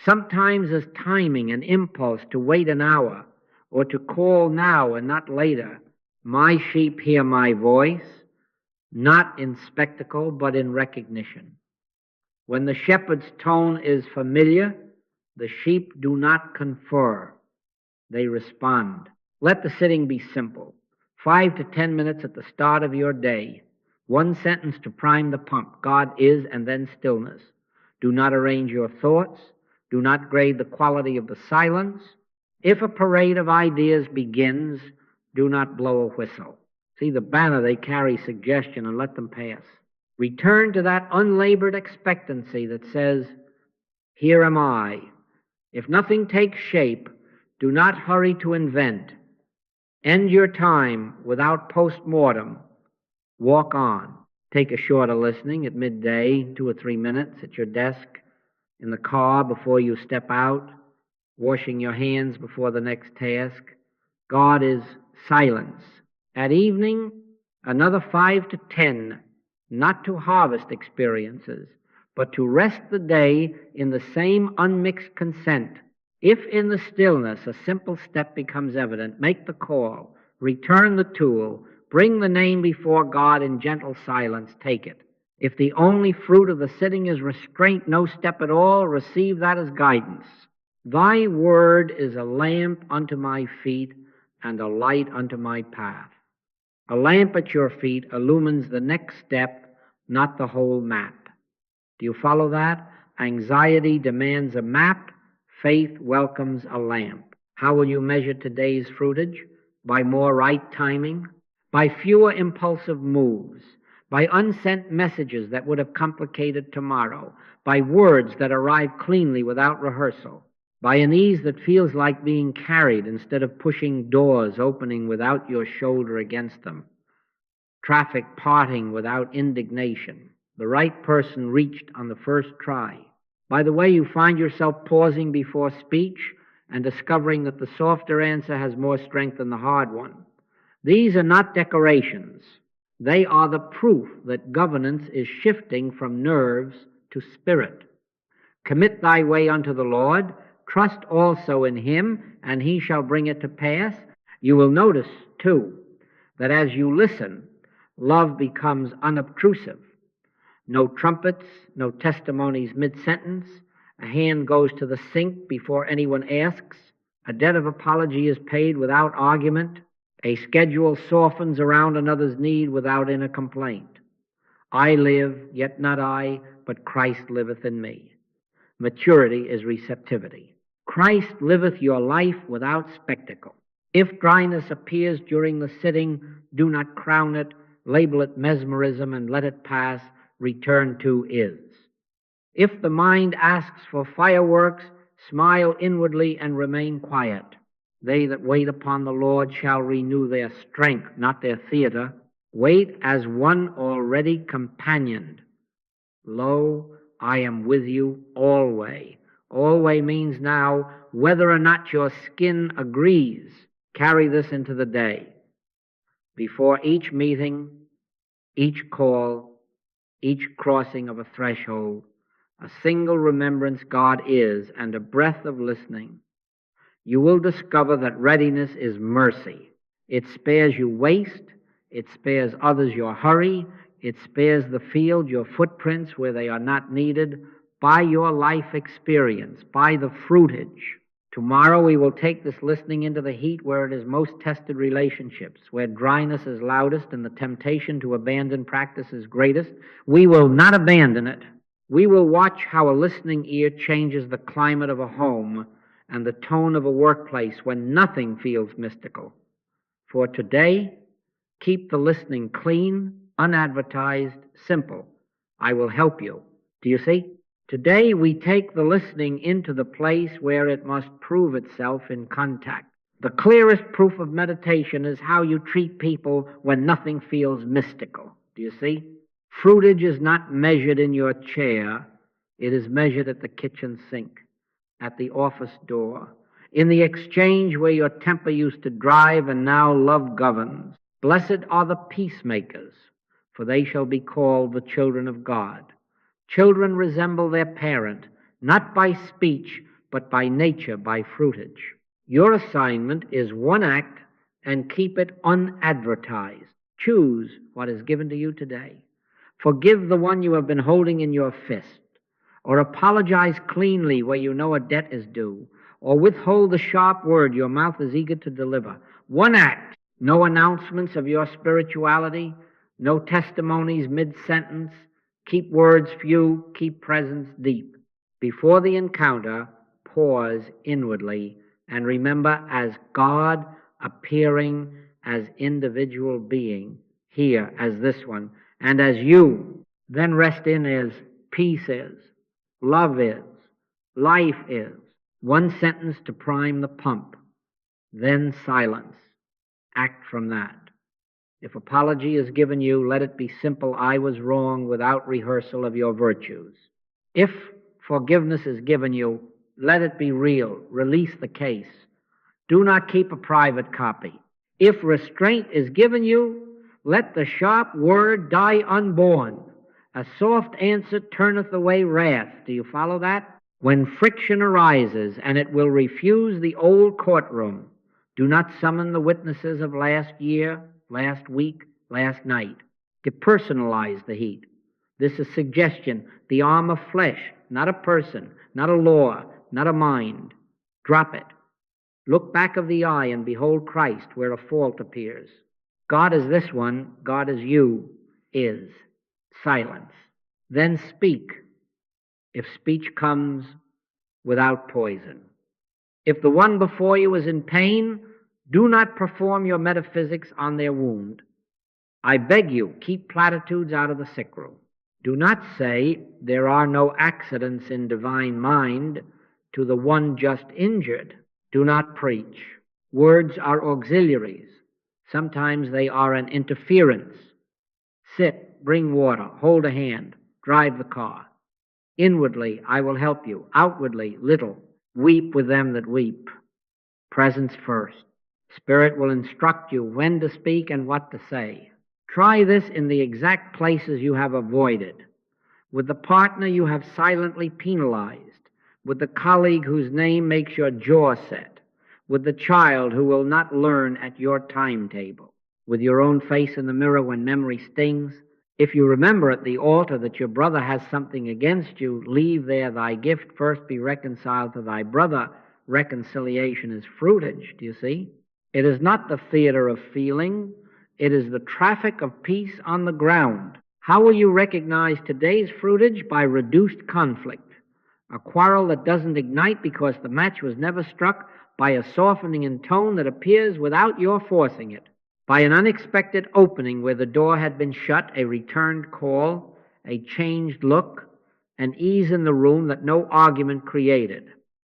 Sometimes as timing, an impulse to wait an hour, or to call now and not later. My sheep hear my voice, not in spectacle, but in recognition. When the shepherd's tone is familiar, the sheep do not confer. They respond. Let the sitting be simple. 5 to 10 minutes at the start of your day. One sentence to prime the pump. God is, and then stillness. Do not arrange your thoughts. Do not grade the quality of the silence. If a parade of ideas begins, do not blow a whistle. See the banner they carry, suggestion, and let them pass. Return to that unlabored expectancy that says, here am I. If nothing takes shape, do not hurry to invent. End your time without post-mortem. Walk on. Take a shorter listening at midday, 2 or 3 minutes at your desk, in the car before you step out, washing your hands before the next task. God is silence. At evening, another 5 to 10, not to harvest experiences, but to rest the day in the same unmixed consent. If in the stillness a simple step becomes evident, make the call, return the tool, bring the name before God in gentle silence, take it. If the only fruit of the sitting is restraint, no step at all, receive that as guidance. Thy word is a lamp unto my feet and a light unto my path. A lamp at your feet illumines the next step, not the whole map. Do you follow that? Anxiety demands a map. Faith welcomes a lamp. How will you measure today's fruitage? By more right timing, by fewer impulsive moves, by unsent messages that would have complicated tomorrow, by words that arrive cleanly without rehearsal, by an ease that feels like being carried instead of pushing doors opening without your shoulder against them, traffic parting without indignation, the right person reached on the first try. By the way, you find yourself pausing before speech and discovering that the softer answer has more strength than the hard one. These are not decorations. They are the proof that governance is shifting from nerves to spirit. Commit thy way unto the Lord. Trust also in him, and he shall bring it to pass. You will notice, too, that as you listen, love becomes unobtrusive. No trumpets, no testimonies mid-sentence. A hand goes to the sink before anyone asks. A debt of apology is paid without argument. A schedule softens around another's need without inner complaint. I live, yet not I, but Christ liveth in me. Maturity is receptivity. Christ liveth your life without spectacle. If dryness appears during the sitting, do not crown it, label it mesmerism, and let it pass. Return to is. If the mind asks for fireworks, smile inwardly and remain quiet. They that wait upon the Lord shall renew their strength, not their theater. Wait as one already companioned. Lo, I am with you alway. Alway means now, whether or not your skin agrees. Carry this into the day. Before each meeting, each call, each crossing of a threshold, a single remembrance God is and a breath of listening, you will discover that readiness is mercy. It spares you waste. It spares others your hurry. It spares the field your footprints where they are not needed. By your life experience, by the fruitage. Tomorrow we will take this listening into the heat where it is most tested relationships, where dryness is loudest and the temptation to abandon practice is greatest. We will not abandon it. We will watch how a listening ear changes the climate of a home and the tone of a workplace when nothing feels mystical. For today, keep the listening clean, unadvertised, simple. I will help you. Do you see? Today we take the listening into the place where it must prove itself in contact. The clearest proof of meditation is how you treat people when nothing feels mystical. Do you see? Fruitage is not measured in your chair. It is measured at the kitchen sink, at the office door, in the exchange where your temper used to drive and now love governs. Blessed are the peacemakers, for they shall be called the children of God. Children resemble their parent, not by speech, but by nature, by fruitage. Your assignment is one act, and keep it unadvertised. Choose what is given to you today. Forgive the one you have been holding in your fist, or apologize cleanly where you know a debt is due, or withhold the sharp word your mouth is eager to deliver. One act, No announcements of your spirituality, no testimonies mid-sentence. Keep words few, keep presence deep. Before the encounter, pause inwardly and remember as God appearing as individual being, here as this one, and as you. Then rest in as peace is, love is, life is. One sentence to prime the pump, then silence. Act from that. If apology is given you, let it be simple, I was wrong, without rehearsal of your virtues. If forgiveness is given you, let it be real. Release the case. Do not keep a private copy. If restraint is given you, let the sharp word die unborn. A soft answer turneth away wrath. Do you follow that? When friction arises, and it will refuse the old courtroom, do not summon the witnesses of last year, last week, last night. Depersonalize the heat. This is suggestion, the arm of flesh, not a person, not a law, not a mind. Drop it. Look back of the eye and behold Christ where a fault appears. God is this one, God is you, is. Silence. Then speak, if speech comes without poison. If the one before you is in pain, do not perform your metaphysics on their wound. I beg you, keep platitudes out of the sick room. Do not say there are no accidents in divine mind to the one just injured. Do not preach. Words are auxiliaries. Sometimes they are an interference. Sit, bring water, hold a hand, drive the car. Inwardly, I will help you. Outwardly, little. Weep with them that weep. Presence first. Spirit will instruct you when to speak and what to say. Try this in the exact places you have avoided. With the partner you have silently penalized. With the colleague whose name makes your jaw set. With the child who will not learn at your timetable. With your own face in the mirror when memory stings. If you remember at the altar that your brother has something against you, leave there thy gift, first be reconciled to thy brother. Reconciliation is fruitage, do you see? It is not the theater of feeling, it is the traffic of peace on the ground. How will you recognize today's fruitage? By reduced conflict. A quarrel that doesn't ignite because the match was never struck, by a softening in tone that appears without your forcing it. By an unexpected opening where the door had been shut, a returned call, a changed look, an ease in the room that no argument created.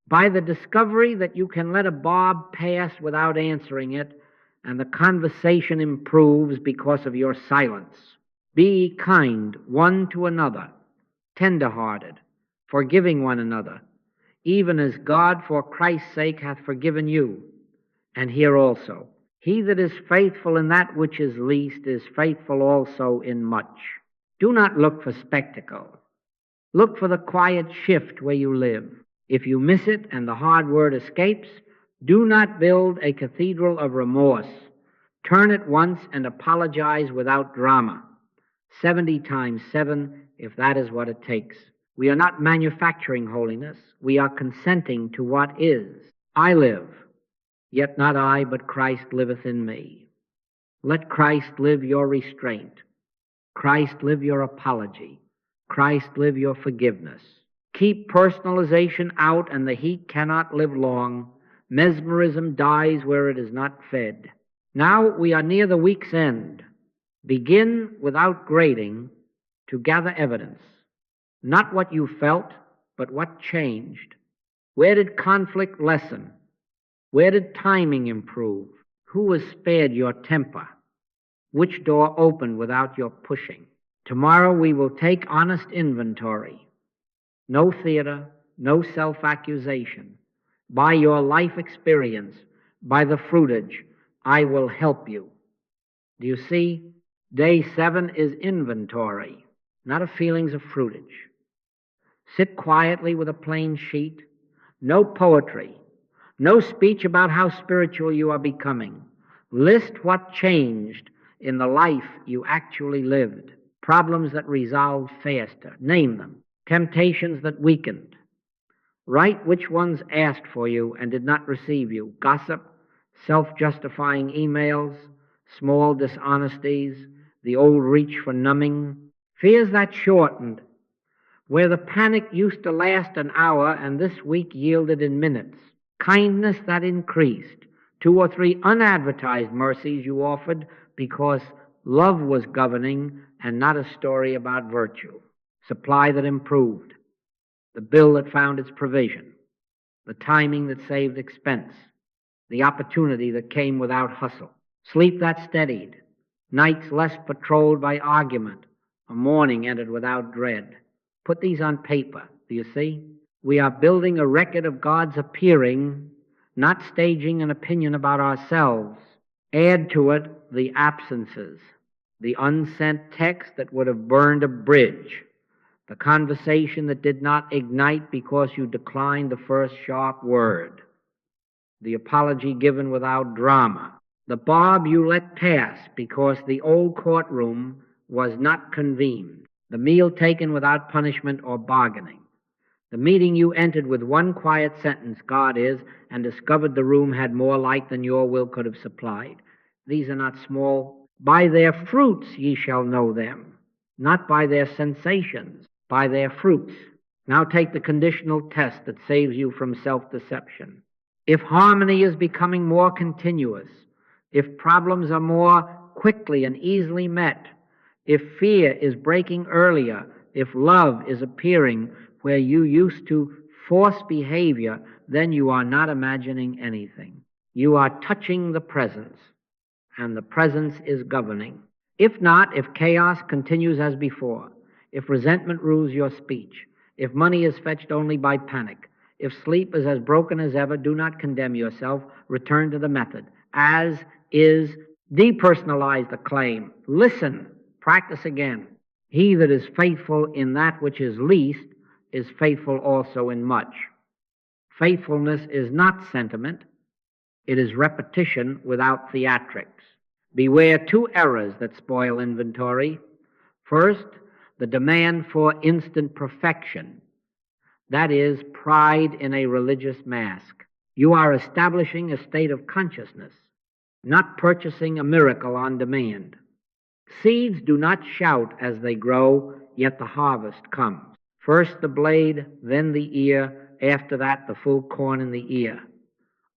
By the discovery that you can let a bob pass without answering it, and the conversation improves because of your silence. Be kind one to another, tender-hearted, forgiving one another, even as God for Christ's sake hath forgiven you. And here also, he that is faithful in that which is least is faithful also in much. Do not look for spectacle. Look for the quiet shift where you live. If you miss it and the hard word escapes, do not build a cathedral of remorse. Turn it once and apologize without drama. 70 times 7, if that is what it takes. We are not manufacturing holiness. We are consenting to what is. I live. Yet not I, but Christ liveth in me. Let Christ live your restraint. Christ live your apology. Christ live your forgiveness. Keep personalization out and the heat cannot live long. Mesmerism dies where it is not fed. Now we are near the week's end. Begin without grading to gather evidence. Not what you felt, but what changed. Where did conflict lessen? Where did timing improve? Who was spared your temper? Which door opened without your pushing? Tomorrow we will take honest inventory. No theater, no self-accusation. By your life experience, by the fruitage, I will help you. Do you see? Day 7 is inventory, not a feelings of fruitage. Sit quietly with a plain sheet. No poetry. No speech about how spiritual you are becoming. List what changed in the life you actually lived. Problems that resolved faster. Name them. Temptations that weakened. Write which ones asked for you and did not receive you. Gossip, self-justifying emails, small dishonesties, the old reach for numbing, fears that shortened, where the panic used to last an hour and this week yielded in minutes, kindness that increased, 2 or 3 unadvertised mercies you offered because love was governing and not a story about virtue, supply that improved, the bill that found its provision, the timing that saved expense, the opportunity that came without hustle, sleep that steadied, nights less patrolled by argument, a morning entered without dread. Put these on paper, do you see? We are building a record of God's appearing, not staging an opinion about ourselves. Add to it the absences, the unsent text that would have burned a bridge, the conversation that did not ignite because you declined the first sharp word, the apology given without drama, the barb you let pass because the old courtroom was not convened, the meal taken without punishment or bargaining, the meeting you entered with one quiet sentence, God is, and discovered the room had more light than your will could have supplied. These are not small. By their fruits ye shall know them, not by their sensations, by their fruits. Now take the conditional test that saves you from self-deception. If harmony is becoming more continuous, if problems are more quickly and easily met, if fear is breaking earlier, if love is appearing where you used to force behavior, then you are not imagining anything. You are touching the presence, and the presence is governing. If not, if chaos continues as before, if resentment rules your speech, if money is fetched only by panic, if sleep is as broken as ever, do not condemn yourself. Return to the method. As is, depersonalize the claim. Listen. Practice again. He that is faithful in that which is least is faithful also in much. Faithfulness is not sentiment. It is repetition without theatrics. Beware 2 errors that spoil inventory. First, the demand for instant perfection. That is, pride in a religious mask. You are establishing a state of consciousness, not purchasing a miracle on demand. Seeds do not shout as they grow, yet the harvest comes. First the blade, then the ear, after that the full corn in the ear.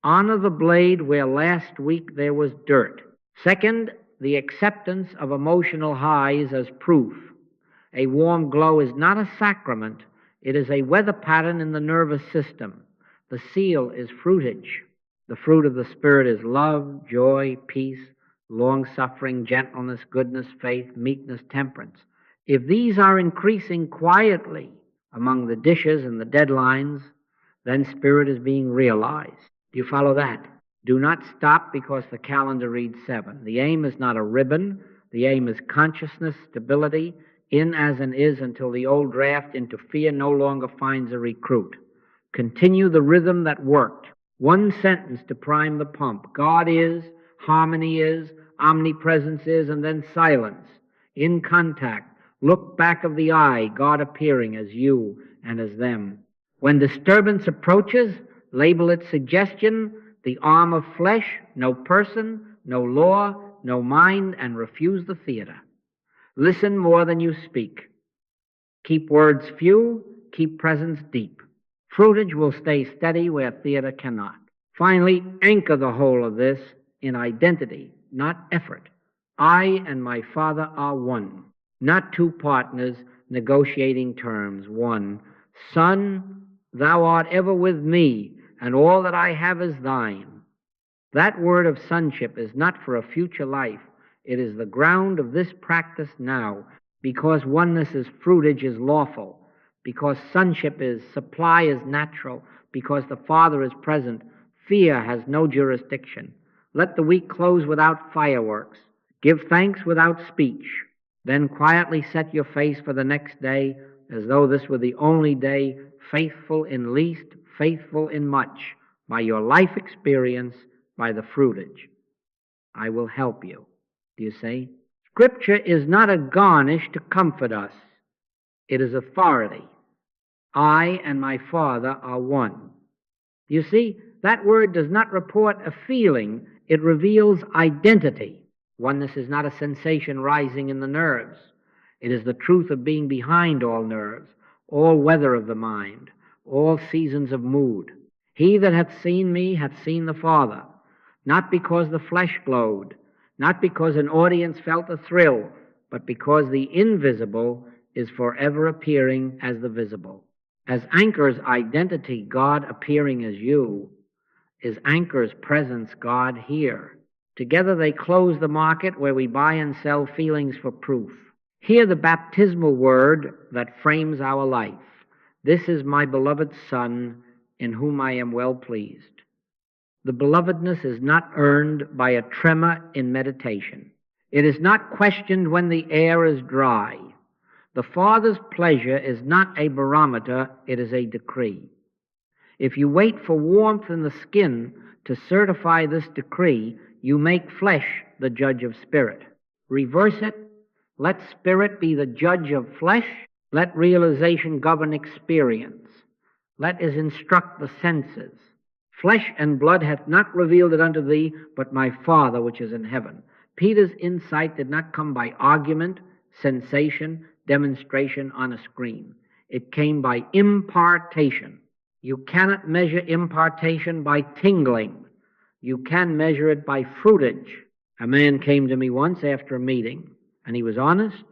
Honor the blade where last week there was dirt. Second, the acceptance of emotional highs as proof. A warm glow is not a sacrament. It is a weather pattern in the nervous system. The seal is fruitage. The fruit of the Spirit is love, joy, peace, long-suffering, gentleness, goodness, faith, meekness, temperance. If these are increasing quietly among the dishes and the deadlines, then Spirit is being realized. Do you follow that? Do not stop because the calendar reads 7. The aim is not a ribbon. The aim is consciousness, stability, in as and is until the old draft into fear no longer finds a recruit. Continue the rhythm that worked. One sentence to prime the pump. God is, harmony is, omnipresence is, and then silence. In contact. Look back of the eye, God appearing as you and as them. When disturbance approaches, label it suggestion, the arm of flesh, no person, no law, no mind, and refuse the theater. Listen more than you speak. Keep words few, keep presence deep. Fruitage will stay steady where theater cannot. Finally, anchor the whole of this in identity, not effort. I and my Father are one, not 2 partners negotiating terms. One, Son, thou art ever with me, and all that I have is thine. That word of sonship is not for a future life. It is the ground of this practice now, because oneness is fruitage is lawful, because sonship is, supply is natural, because the Father is present. Fear has no jurisdiction. Let the week close without fireworks. Give thanks without speech. Then quietly set your face for the next day as though this were the only day, faithful in least, faithful in much, by your life experience, by the fruitage. I will help you. Do you see? Scripture is not a garnish to comfort us. It is authority. I and my Father are one. You see, that word does not report a feeling. It reveals identity. Oneness is not a sensation rising in the nerves. It is the truth of being behind all nerves, all weather of the mind, all seasons of mood. He that hath seen me hath seen the Father, not because the flesh glowed, not because an audience felt a thrill, but because the invisible is forever appearing as the visible. As Anchor's identity, God appearing as you, is Anchor's presence, God here. Together they close the market where we buy and sell feelings for proof. Hear the baptismal word that frames our life. This is my beloved Son, in whom I am well pleased. The belovedness is not earned by a tremor in meditation. It is not questioned when the air is dry. The Father's pleasure is not a barometer, it is a decree. If you wait for warmth in the skin to certify this decree, you make flesh the judge of spirit. Reverse it. Let spirit be the judge of flesh. Let realization govern experience. Let it instruct the senses. Flesh and blood hath not revealed it unto thee, but my Father which is in heaven. Peter's insight did not come by argument, sensation, demonstration on a screen. It came by impartation. You cannot measure impartation by tingling. You can measure it by fruitage. A man came to me once after a meeting, and he was honest.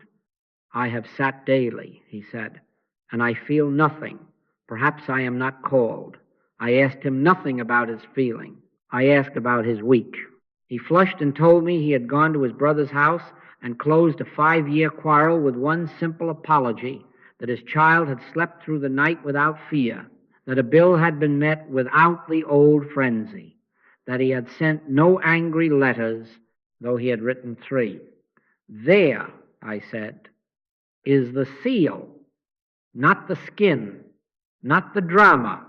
I have sat daily, he said, and I feel nothing. Perhaps I am not called. I asked him nothing about his feeling. I asked about his week. He flushed and told me he had gone to his brother's house and closed a 5-year quarrel with one simple apology, that his child had slept through the night without fear, that a bill had been met without the old frenzy, that he had sent no angry letters, though he had written 3. There, I said, is the seal, not the skin, not the drama,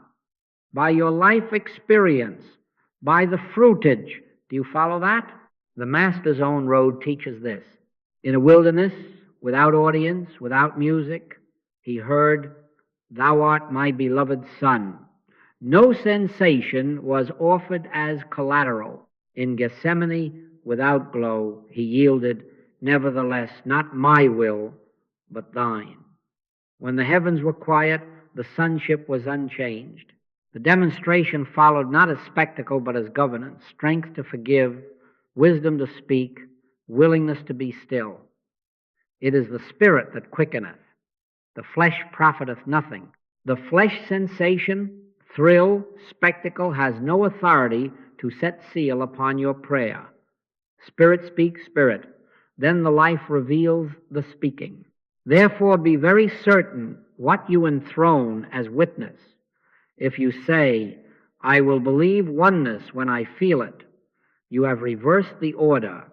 by your life experience, by the fruitage. Do you follow that? The Master's own road teaches this. In a wilderness, without audience, without music, he heard, "Thou art my beloved Son." No sensation was offered as collateral. In Gethsemane, without glow, he yielded, "Nevertheless, not my will, but thine." When the heavens were quiet, the sonship was unchanged. The demonstration followed not as spectacle, but as governance, strength to forgive, wisdom to speak, willingness to be still. It is the Spirit that quickeneth. The flesh profiteth nothing. The flesh sensation, thrill, spectacle has no authority to set seal upon your prayer. Spirit speaks spirit. Then the life reveals the speaking. Therefore be very certain what you enthrone as witness. If you say, "I will believe oneness when I feel it," you have reversed the order.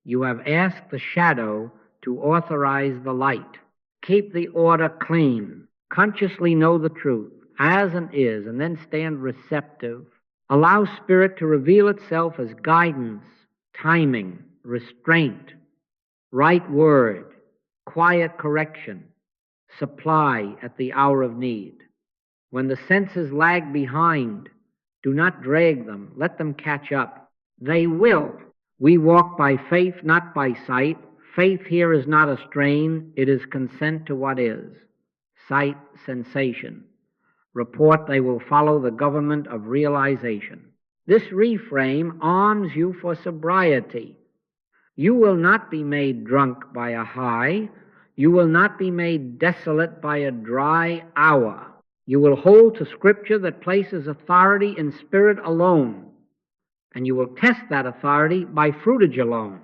You have asked the shadow to authorize the light. Keep the order clean. Consciously know the truth, as and is, and then stand receptive. Allow Spirit to reveal itself as guidance, timing, restraint, right word, quiet correction, supply at the hour of need. When the senses lag behind, do not drag them. Let them catch up. They will. We walk by faith, not by sight. Faith here is not a strain. It is consent to what is. Sight, sensation. Report they will follow the government of realization. This reframe arms you for sobriety. You will not be made drunk by a high. You will not be made desolate by a dry hour. You will hold to Scripture that places authority in spirit alone, and you will test that authority by fruitage alone.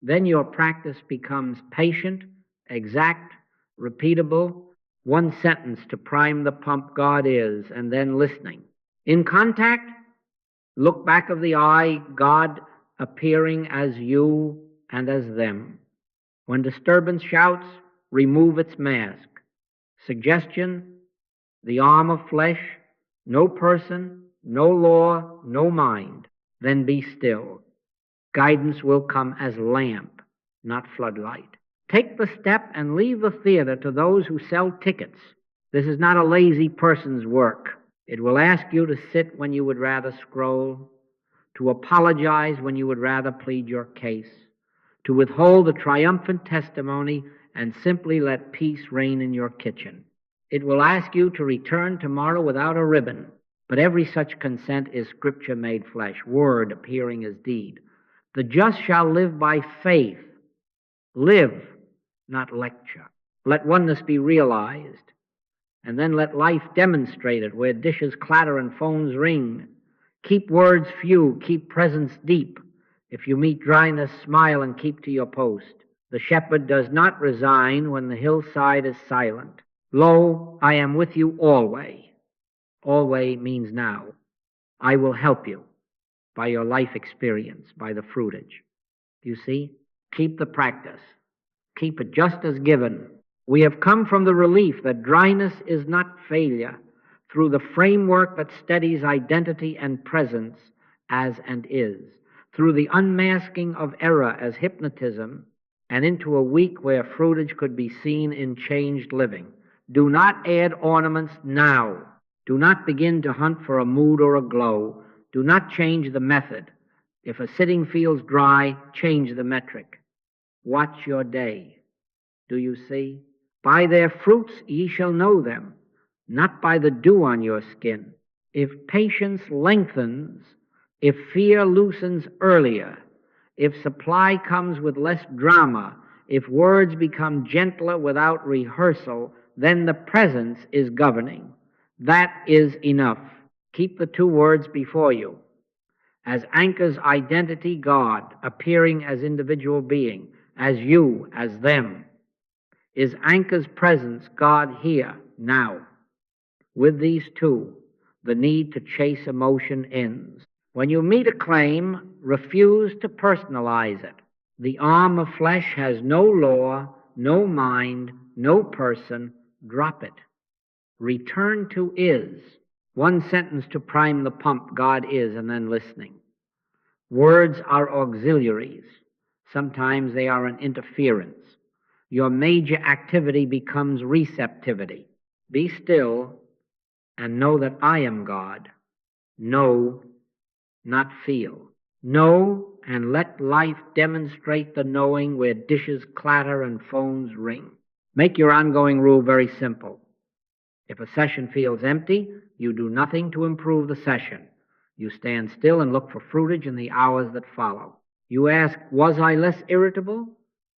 Then your practice becomes patient, exact, repeatable, one sentence to prime the pump, God is, and then listening. In contact, look back of the eye, God appearing as you and as them. When disturbance shouts, remove its mask. Suggestion, the arm of flesh, no person, no law, no mind. Then be still. Guidance will come as lamp, not floodlight. Take the step and leave the theater to those who sell tickets. This is not a lazy person's work. It will ask you to sit when you would rather scroll, to apologize when you would rather plead your case, to withhold the triumphant testimony and simply let peace reign in your kitchen. It will ask you to return tomorrow without a ribbon, but every such consent is Scripture made flesh, word appearing as deed. The just shall live by faith. Live, not lecture. Let oneness be realized, and then let life demonstrate it where dishes clatter and phones ring. Keep words few, keep presence deep. If you meet dryness, smile and keep to your post. The shepherd does not resign when the hillside is silent. Lo, I am with you always. Always means now. I will help you by your life experience, by the fruitage. You see? Keep the practice. Keep it just as given. We have come from the relief that dryness is not failure through the framework that steadies identity and presence as and is, through the unmasking of error as hypnotism, and into a week where fruitage could be seen in changed living. Do not add ornaments now. Do not begin to hunt for a mood or a glow. Do not change the method. If a sitting feels dry, change the metric. Watch your day. Do you see? By their fruits ye shall know them, not by the dew on your skin. If patience lengthens, if fear loosens earlier, if supply comes with less drama, if words become gentler without rehearsal, then the presence is governing. That is enough. Keep the two words before you. As anchors identity, God, appearing as individual being, as you, as them. Is anchor's presence, God here, now. With these two, the need to chase emotion ends. When you meet a claim, refuse to personalize it. The arm of flesh has no law, no mind, no person. Drop it. Return to is. One sentence to prime the pump, God is, and then listening. Words are auxiliaries. Sometimes they are an interference. Your major activity becomes receptivity. Be still and know that I am God. Know, not feel. Know and let life demonstrate the knowing where dishes clatter and phones ring. Make your ongoing rule very simple. If a session feels empty, you do nothing to improve the session. You stand still and look for fruitage in the hours that follow. You ask, was I less irritable?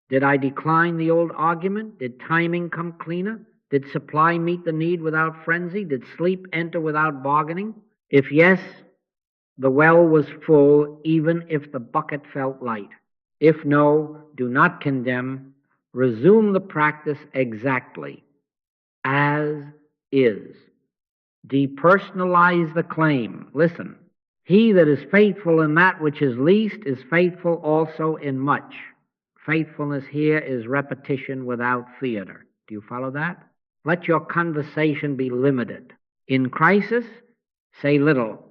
Did I decline the old argument? Did timing come cleaner? Did supply meet the need without frenzy? Did sleep enter without bargaining? If yes, the well was full, even if the bucket felt light. If no, do not condemn. Resume the practice exactly as is. Depersonalize the claim. Listen. He that is faithful in that which is least is faithful also in much. Faithfulness here is repetition without theater. Do you follow that? Let your conversation be limited. In crisis, say little.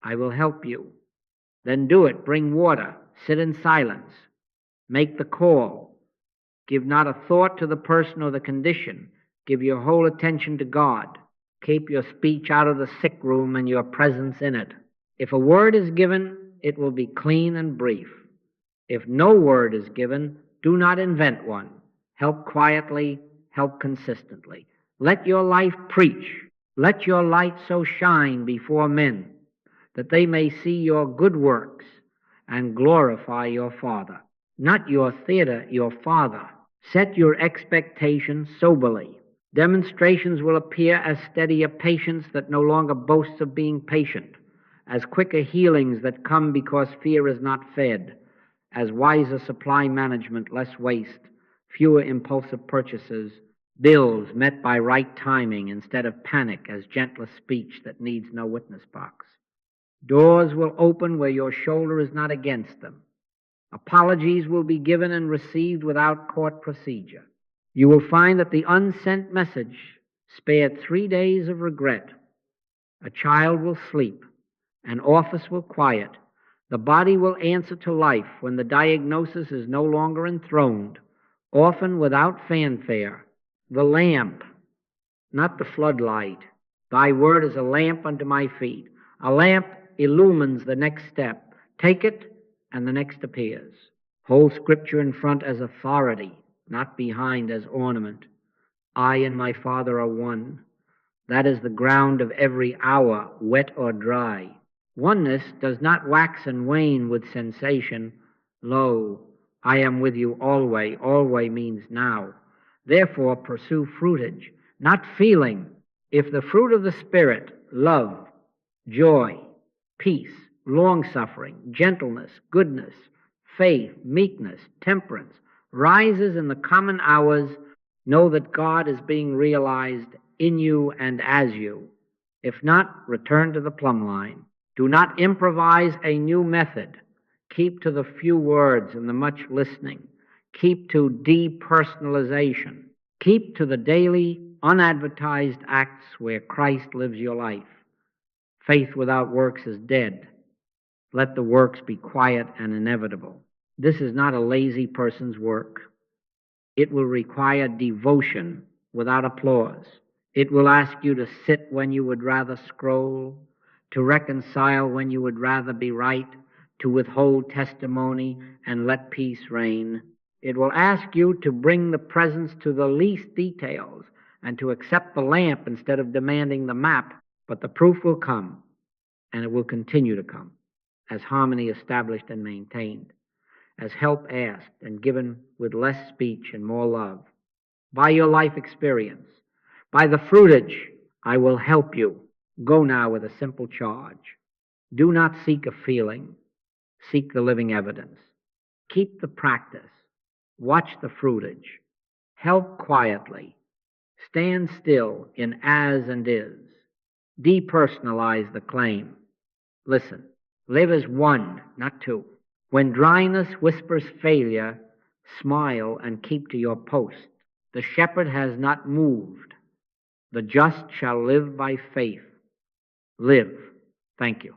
I will help you. Then do it. Bring water. Sit in silence. Make the call. Give not a thought to the person or the condition. Give your whole attention to God. Keep your speech out of the sick room and your presence in it. If a word is given, it will be clean and brief. If no word is given, do not invent one. Help quietly, help consistently. Let your life preach. Let your light so shine before men that they may see your good works and glorify your Father. Not your theater, your Father. Set your expectations soberly. Demonstrations will appear as steadier patience that no longer boasts of being patient, as quicker healings that come because fear is not fed, as wiser supply management, less waste, fewer impulsive purchases, bills met by right timing instead of panic, as gentler speech that needs no witness box. Doors will open where your shoulder is not against them. Apologies will be given and received without court procedure. You will find that the unsent message spared 3 days of regret. A child will sleep. An office will quiet. The body will answer to life when the diagnosis is no longer enthroned, often without fanfare. The lamp, not the floodlight. Thy word is a lamp unto my feet. A lamp illumines the next step. Take it, and the next appears. Hold Scripture in front as authority, not behind as ornament. I and my Father are one. That is the ground of every hour, wet or dry. Oneness does not wax and wane with sensation. Lo, I am with you always. Always means now. Therefore, pursue fruitage, not feeling. If the fruit of the Spirit, love, joy, peace, long-suffering, gentleness, goodness, faith, meekness, temperance, rises in the common hours, know that God is being realized in you and as you. If not, return to the plumb line. Do not improvise a new method. Keep to the few words and the much listening. Keep to depersonalization. Keep to the daily, unadvertised acts where Christ lives your life. Faith without works is dead. Let the works be quiet and inevitable. This is not a lazy person's work. It will require devotion without applause. It will ask you to sit when you would rather scroll, to reconcile when you would rather be right, to withhold testimony and let peace reign. It will ask you to bring the presence to the least details and to accept the lamp instead of demanding the map, but the proof will come, and it will continue to come, as harmony established and maintained, as help asked and given with less speech and more love. By your life experience, by the fruitage, I will help you. Go now with a simple charge. Do not seek a feeling. Seek the living evidence. Keep the practice. Watch the fruitage. Help quietly. Stand still in as and is. Depersonalize the claim. Listen. Live as one, not two. When dryness whispers failure, smile and keep to your post. The shepherd has not moved. The just shall live by faith. Live. Thank you.